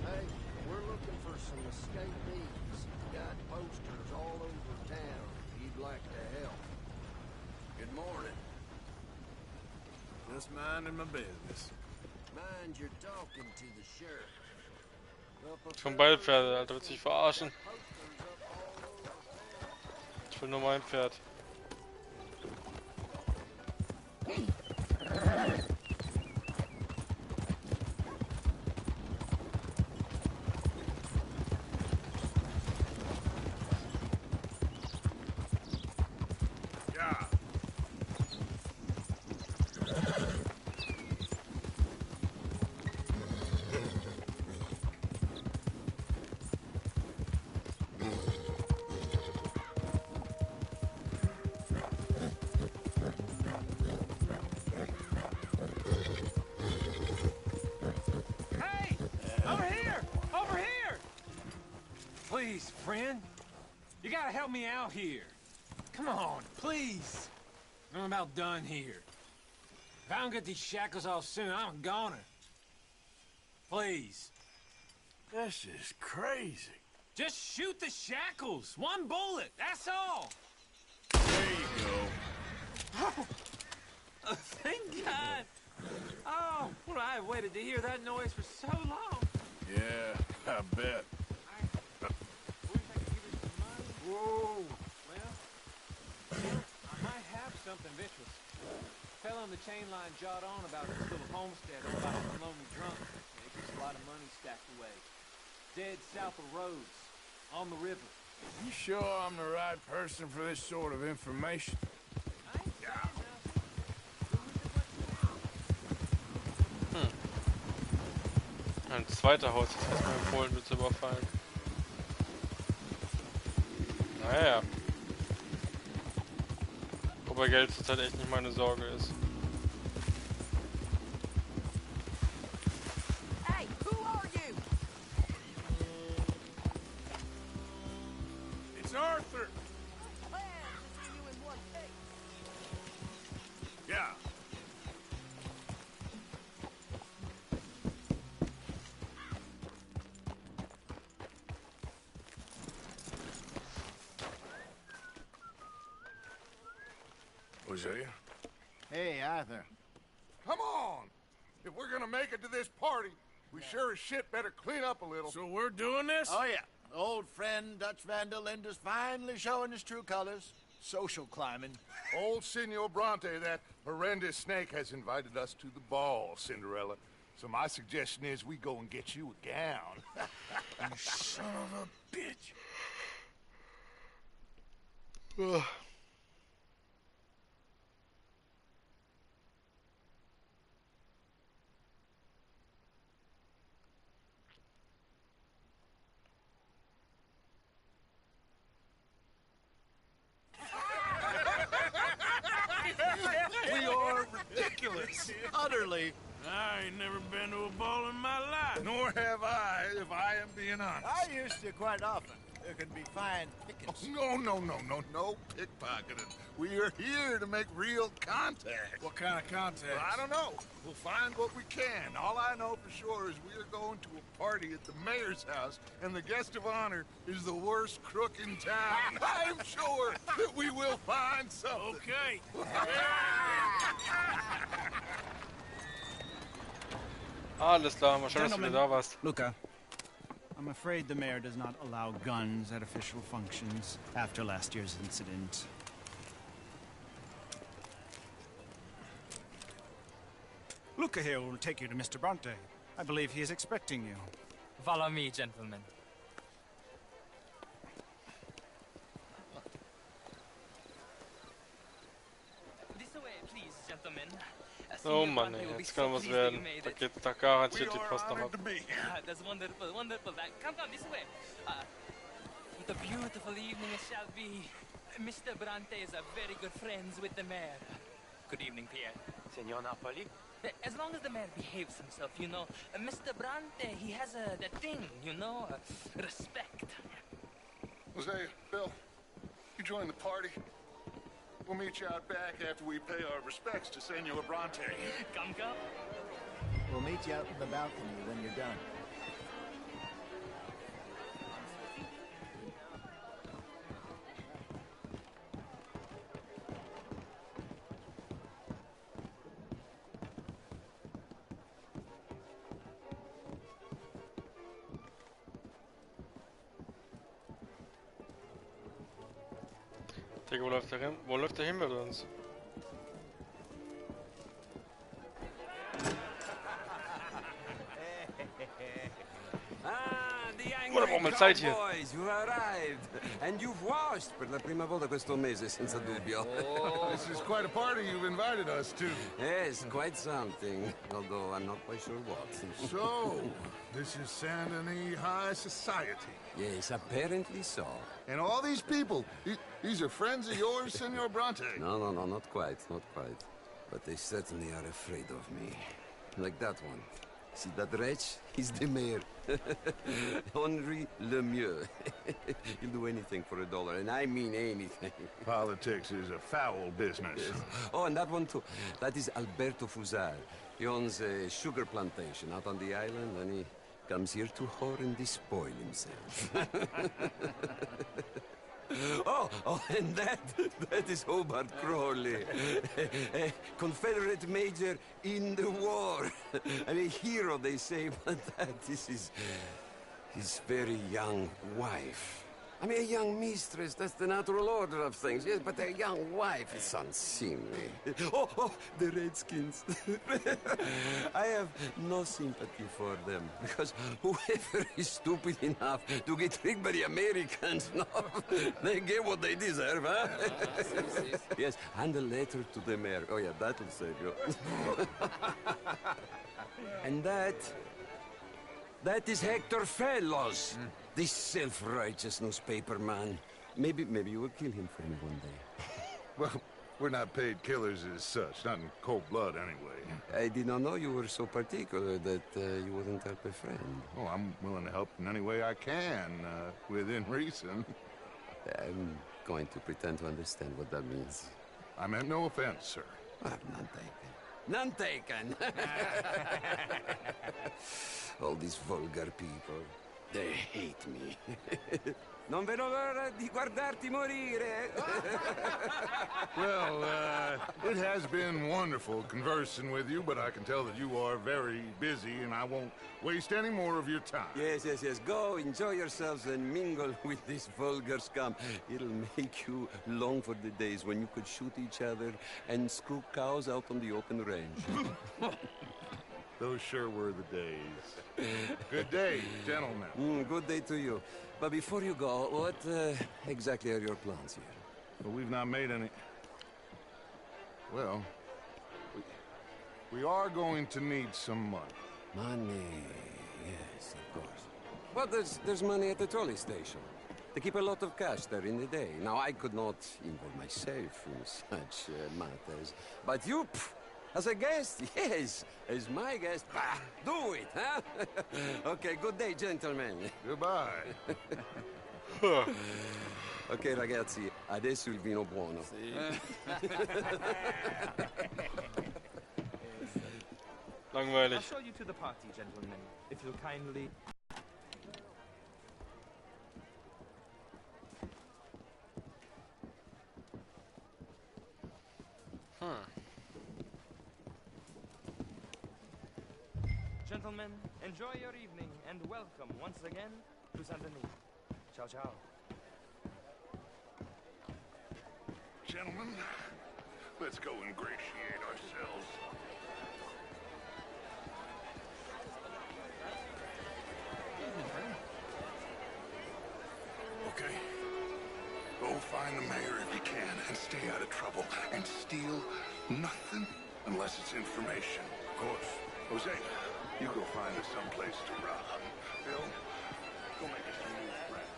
Hey, we're looking for some escapees. Got posters all over town. If you'd like to help. Good morning. Just minding my business. Mind you're talking to the sheriff. Schon beide Pferde, Alter, wird sich verarschen. Ich will nur mein Pferd. Please, friend. You gotta help me out here. Come on, please. I'm about done here. If I don't get these shackles off soon, I'm a goner. Please. This is crazy. Just shoot the shackles. One bullet, that's all. There you go. Oh, thank God. Oh, well, I've waited to hear that noise for so long. Yeah, I bet. Whoa. Well, I might have something vicious. Fella on the chain line jawed on about this little homestead owned by some lonely drunk. They keeps a lot of money stacked away. Dead south of roads, on the river. You sure I'm the right person for this sort of information? Ein zweiter Haus ist erstmal empfohlen, wird zu überfallen. Naja. Wobei Geld zurzeit echt nicht meine Sorge ist. Hey, who are you? It's Arthur. Yeah. Hosea? Hey, Arthur. Come on! If we're gonna make it to this party, we sure as shit better clean up a little. So we're doing this? Oh, yeah. Old friend Dutch Van der Linde's finally showing his true colors. Social climbing. Old Senor Bronte, that horrendous snake, has invited us to the ball, Cinderella. So my suggestion is we go and get you a gown. You son of a bitch. Ugh. We are ridiculous. Utterly. I ain't never been to a ball in my life. Nor have I, if I am being honest. I used to quite often. There can be fine pickings. Oh, no pickpocketing. We are here to make real contact. What kind of contact? Well, I don't know. We'll find what we can. All I know for sure is we are going to a party at the mayor's house, and the guest of honor is the worst crook in town. I'm sure that we will find something. Okay. Alles klar, mal schauen, dass du wieder da warst. Luca, I'm afraid the mayor does not allow guns at official functions after last year's incident. Luca here will take you to Mr. Bronte. I believe he is expecting you. Follow me, gentlemen. This way, please, gentlemen. Oh Mann, ey, jetzt kann was werden. Da geht da garantiert die Post noch ab. That's wonderful, wonderful. Come this way. What a beautiful evening it shall be. Mr. Bronte is a very good friends with the mayor. Good evening, Pierre. Senor Napoli? As long as the mayor behaves himself, you know. Mr. Bronte, he has that thing, you know, respect. Hosea, Bill, you join the party. We'll meet you out back after we pay our respects to Senor Bronte. Come. We'll meet you out in the balcony when you're done. Digga, wo läuft der hin? Wo läuft der hin mit uns? Ora brauchen wir Zeit hier. Boys, you arrived. And you've washed per la prima volta questo mese, senza dubbio. This is quite a party you've invited us to. Yes, quite something. Although I'm not quite sure what. So, this is Saint Denis High Society. Yes, apparently so. And all these people, these are friends of yours, Senor Bronte? No, not quite, not quite. But they certainly are afraid of me. Like that one. See that wretch? He's the mayor. Henri Lemieux. He'll do anything for $1, and I mean anything. Politics is a foul business. Yes. Oh, and that one too. That is Alberto Fusar. He owns a sugar plantation out on the island, and he comes here to whore and despoil himself. Oh, and that is Hobart Crawley, a Confederate major in the war. I mean, a hero, they say, but that is his very young wife. I mean, a young mistress, that's the natural order of things, yes, but a young wife is unseemly. Oh, the Redskins. I have no sympathy for them, because whoever is stupid enough to get tricked by the Americans, no, they get what they deserve, huh? Yes, and a letter to the mayor. Oh, yeah, that'll save you. And that is Hector Fellows. This self-righteous newspaper man. Maybe you will kill him for me one day. Well, we're not paid killers as such, not in cold blood anyway. I did not know you were so particular that you wouldn't help a friend. Oh, I'm willing to help in any way I can, within reason. I'm going to pretend to understand what that means. I meant no offense, sir. None taken. None taken! All these vulgar people. They hate me. Non vedo l'ora di guardarti morire. Well, it has been wonderful conversing with you, but I can tell that you are very busy, and I won't waste any more of your time. Yes. Go, enjoy yourselves, and mingle with this vulgar scum. It'll make you long for the days when you could shoot each other and screw cows out on the open range. Those sure were the days. Good day, gentlemen. Good day to you. But before you go, what exactly are your plans here? Well, we've not made any... Well, we are going to need some money. Money, yes, of course. Well, there's money at the trolley station. They keep a lot of cash there in the day. Now, I could not involve myself in such matters. But you... As a guest? Yes. As my guest? Bah, do it, huh? Okay, good day, gentlemen. Goodbye. Ok, ragazzi, adesso il vino buono. Sì. Langweilig. I'll show you to the party, gentlemen, if you'll kindly... Gentlemen, enjoy your evening and welcome once again to Saint Denis. Ciao, ciao. Gentlemen, let's go ingratiate ourselves. Okay. Go find the mayor if you can and stay out of trouble. And steal nothing unless it's information. Of course. Jose, you go find us someplace to run. Phil, go make us some new friends.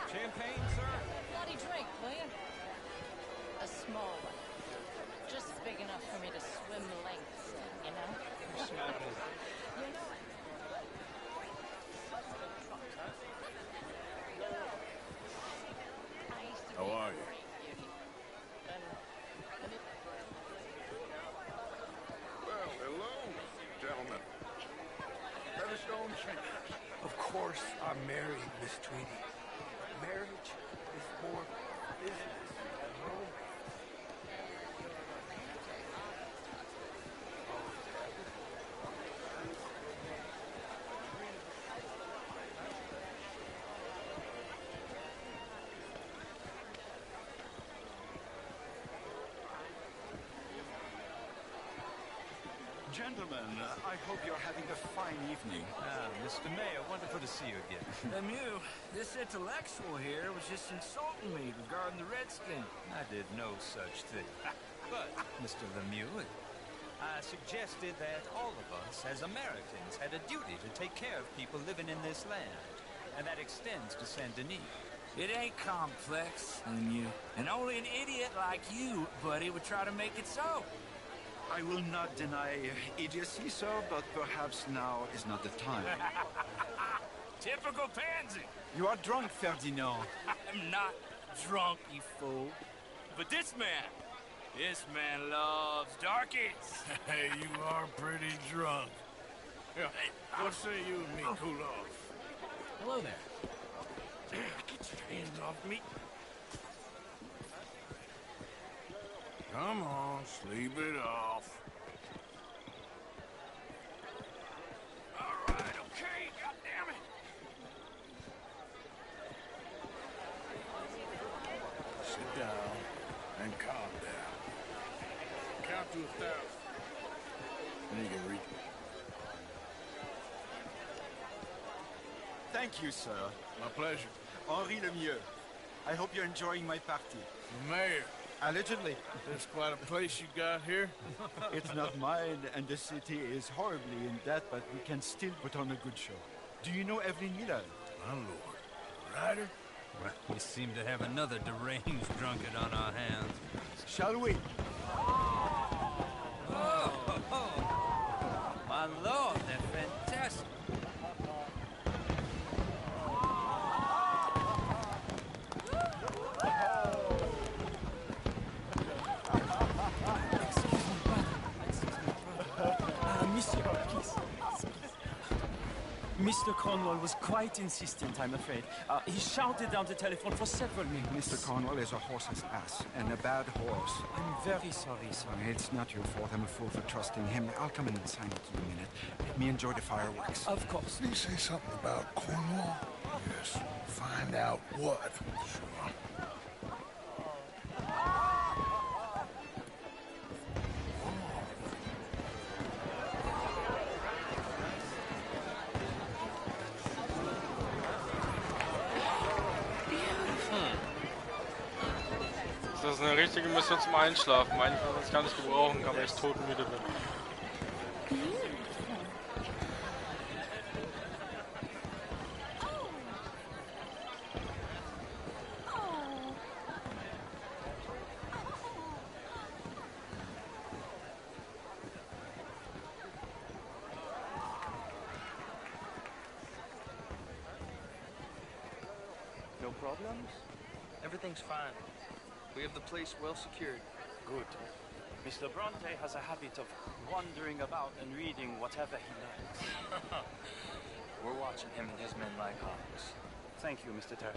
Champagne, sir? Bloody drink, will you? A small one. Just big enough for me to swim lengths in, you know? You know it. are you? Well, hello, gentlemen. Featherstone Shakers. Of course, I'm married, Miss Tweedy. Marriage is more business than romance. Gentlemen, I hope you're having a fine evening. Mr. Mayor, wonderful to see you again. Lemieux, this intellectual here was just insulting me regarding the Redskin. I did no such thing. But, Mr. Lemieux, I suggested that all of us, as Americans, had a duty to take care of people living in this land. And that extends to Saint Denis. It ain't complex, Lemieux. And only an idiot like you, buddy, would try to make it so. I will not deny idiocy, sir, but perhaps now is not the time. Typical pansy. You are drunk, Ferdinand. I'm not drunk, you fool. But this man loves darkies. Hey, you are pretty drunk. Yeah, what say you and me cool off? Hello there. Get your hands off me. Come on, sleep it off. All right, okay, goddammit. Sit down and calm down. Count to 1,000. Then you can reach me. Thank you, sir. My pleasure. Henri Lemieux. I hope you're enjoying my party. Mayor. Allegedly. That's quite a place you got here. It's not mine, and the city is horribly in debt, but we can still put on a good show. Do you know Evelyn Miller? My lord. Ryder? Well, we seem to have another deranged drunkard on our hands. Shall we? Oh, my lord, they're fantastic. Mr. Cornwall was quite insistent, I'm afraid. He shouted down the telephone for several minutes. Mr. Cornwall is a horse's ass, and a bad horse. I'm very sorry, sir. It's not your fault. I'm a fool for trusting him. I'll come in and sign it in a minute. Let me enjoy the fireworks. Of course. Did he say something about Cornwall? Yes. Find out what. Sure. Das ist eine richtige Mission zum Einschlafen. Eigentlich kann man es gar nicht gebrauchen, kann man echt todmüde bin. No problems? Everything's fine. We have the place well secured. Good. Mr. Bronte has a habit of wandering about and reading whatever he likes. We're watching him and his men like hawks. Thank you, Mr. Terry.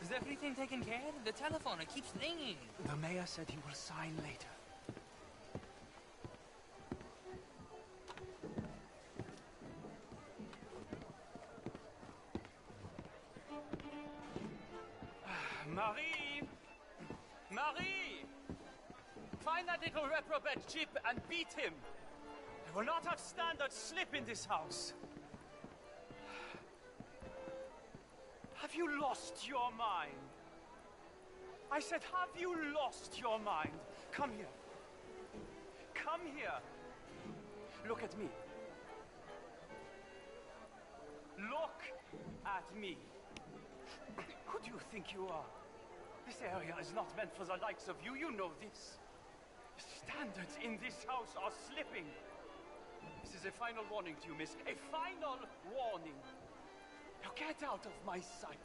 Is everything taken care of? The telephone, it keeps ringing. The mayor said he will sign later. Marie! Marie! Find that little reprobate chip and beat him. I will not have standard slip in this house. Have you lost your mind? I said, have you lost your mind? Come here. Come here. Look at me. Look at me. Who do you think you are? This area is not meant for the likes of you. You know this. The standards in this house are slipping. This is a final warning to you, miss. A final warning. Now get out of my sight.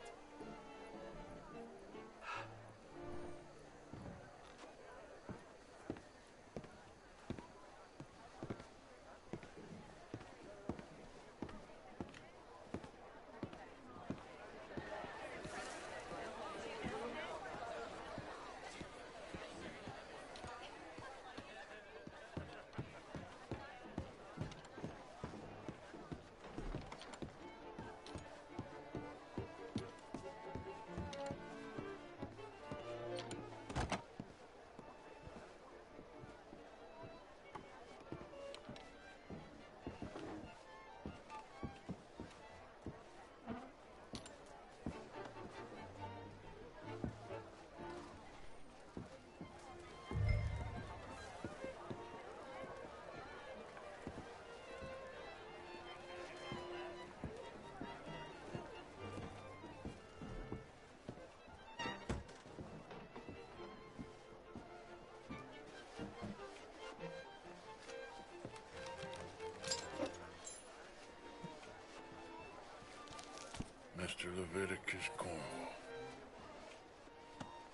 Mr. Leviticus Cornwall.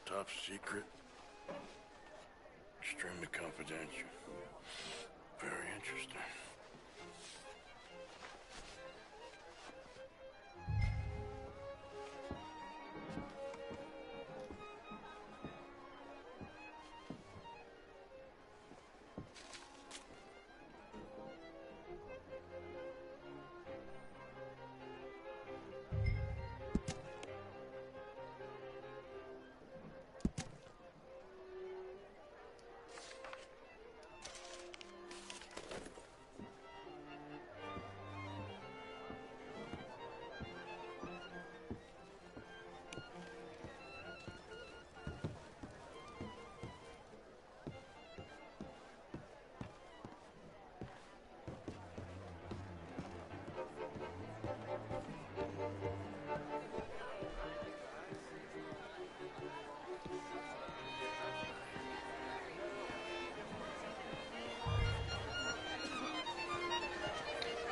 Top secret. Extremely confidential. Very interesting.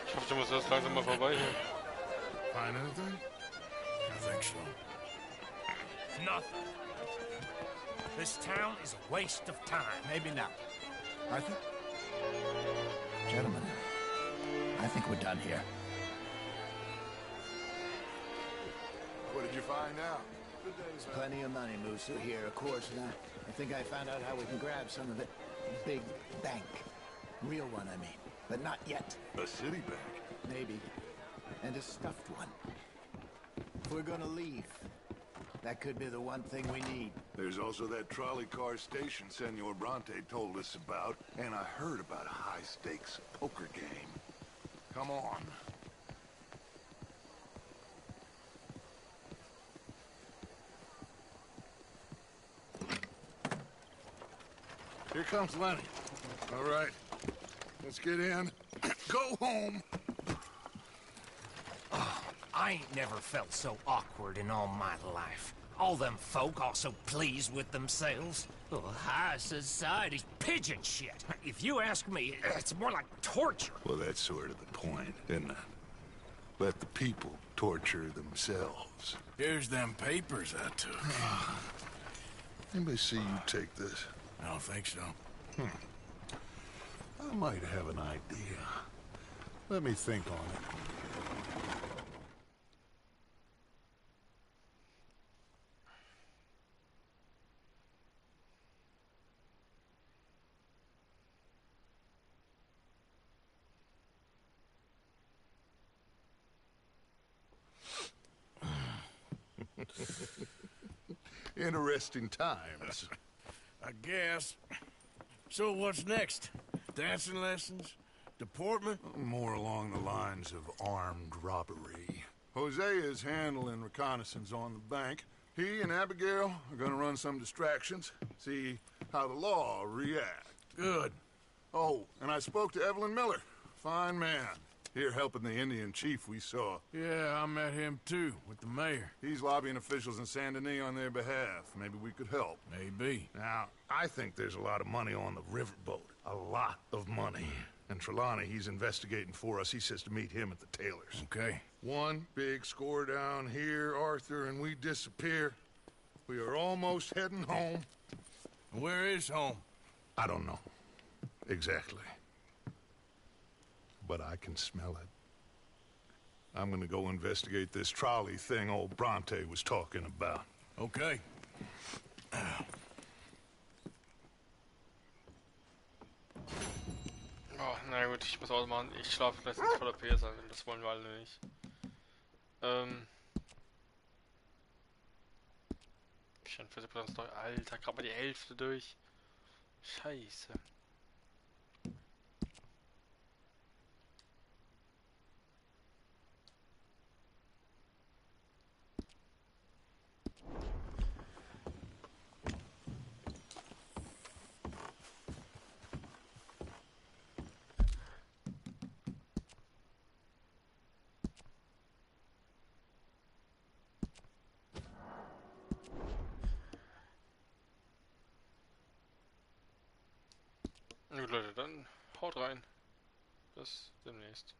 Ich hoffe, du musst das langsam mal vorbei hier. Find anything? I think so. Nothing. This town is a waste of time. Maybe not. Arthur? Gentlemen, I think we're done here. What did you find out? Plenty of money moves through here, of course, and I think I found out how we can grab some of it. Big bank. Real one, I mean. But not yet. A city bank? Maybe. And a stuffed one. If we're gonna leave, that could be the one thing we need. There's also that trolley car station Senor Bronte told us about, and I heard about a high-stakes poker game. Come on. Here comes Lenny. All right. Let's get in. Go home. Oh, I ain't never felt so awkward in all my life. All them folk all so pleased with themselves. Oh, high society's pigeon shit. If you ask me, it's more like torture. Well, that's sort of the point, isn't it? Let the people torture themselves. Here's them papers I took. Anybody see you take this? I don't think so. I might have an idea. Let me think on it. Interesting times. I guess. So what's next? Dancing lessons? Deportment? More along the lines of armed robbery. Hosea is handling reconnaissance on the bank. He and Abigail are gonna run some distractions, see how the law reacts. Good. Oh, and I spoke to Evelyn Miller. Fine man. Here helping the Indian chief we saw. Yeah, I met him too, with the mayor. He's lobbying officials in Saint Denis on their behalf. Maybe we could help. Maybe. Now, I think there's a lot of money on the riverboat. A lot of money. And Trelawney, he's investigating for us. He says to meet him at the Taylor's. Okay. One big score down here, Arthur, and we disappear. We are almost heading home. Where is home? I don't know. Exactly. But I can smell it. I'm gonna go investigate this trolley thing old Bronte was talking about. Okay. Oh, na gut, ich muss ausmachen. Ich schlafe gleich nicht voller PS an, das wollen wir alle nicht. Schon 40% durch. Alter, gerade mal die Hälfte durch. Scheiße. Gut, Leute, dann haut rein. Bis demnächst.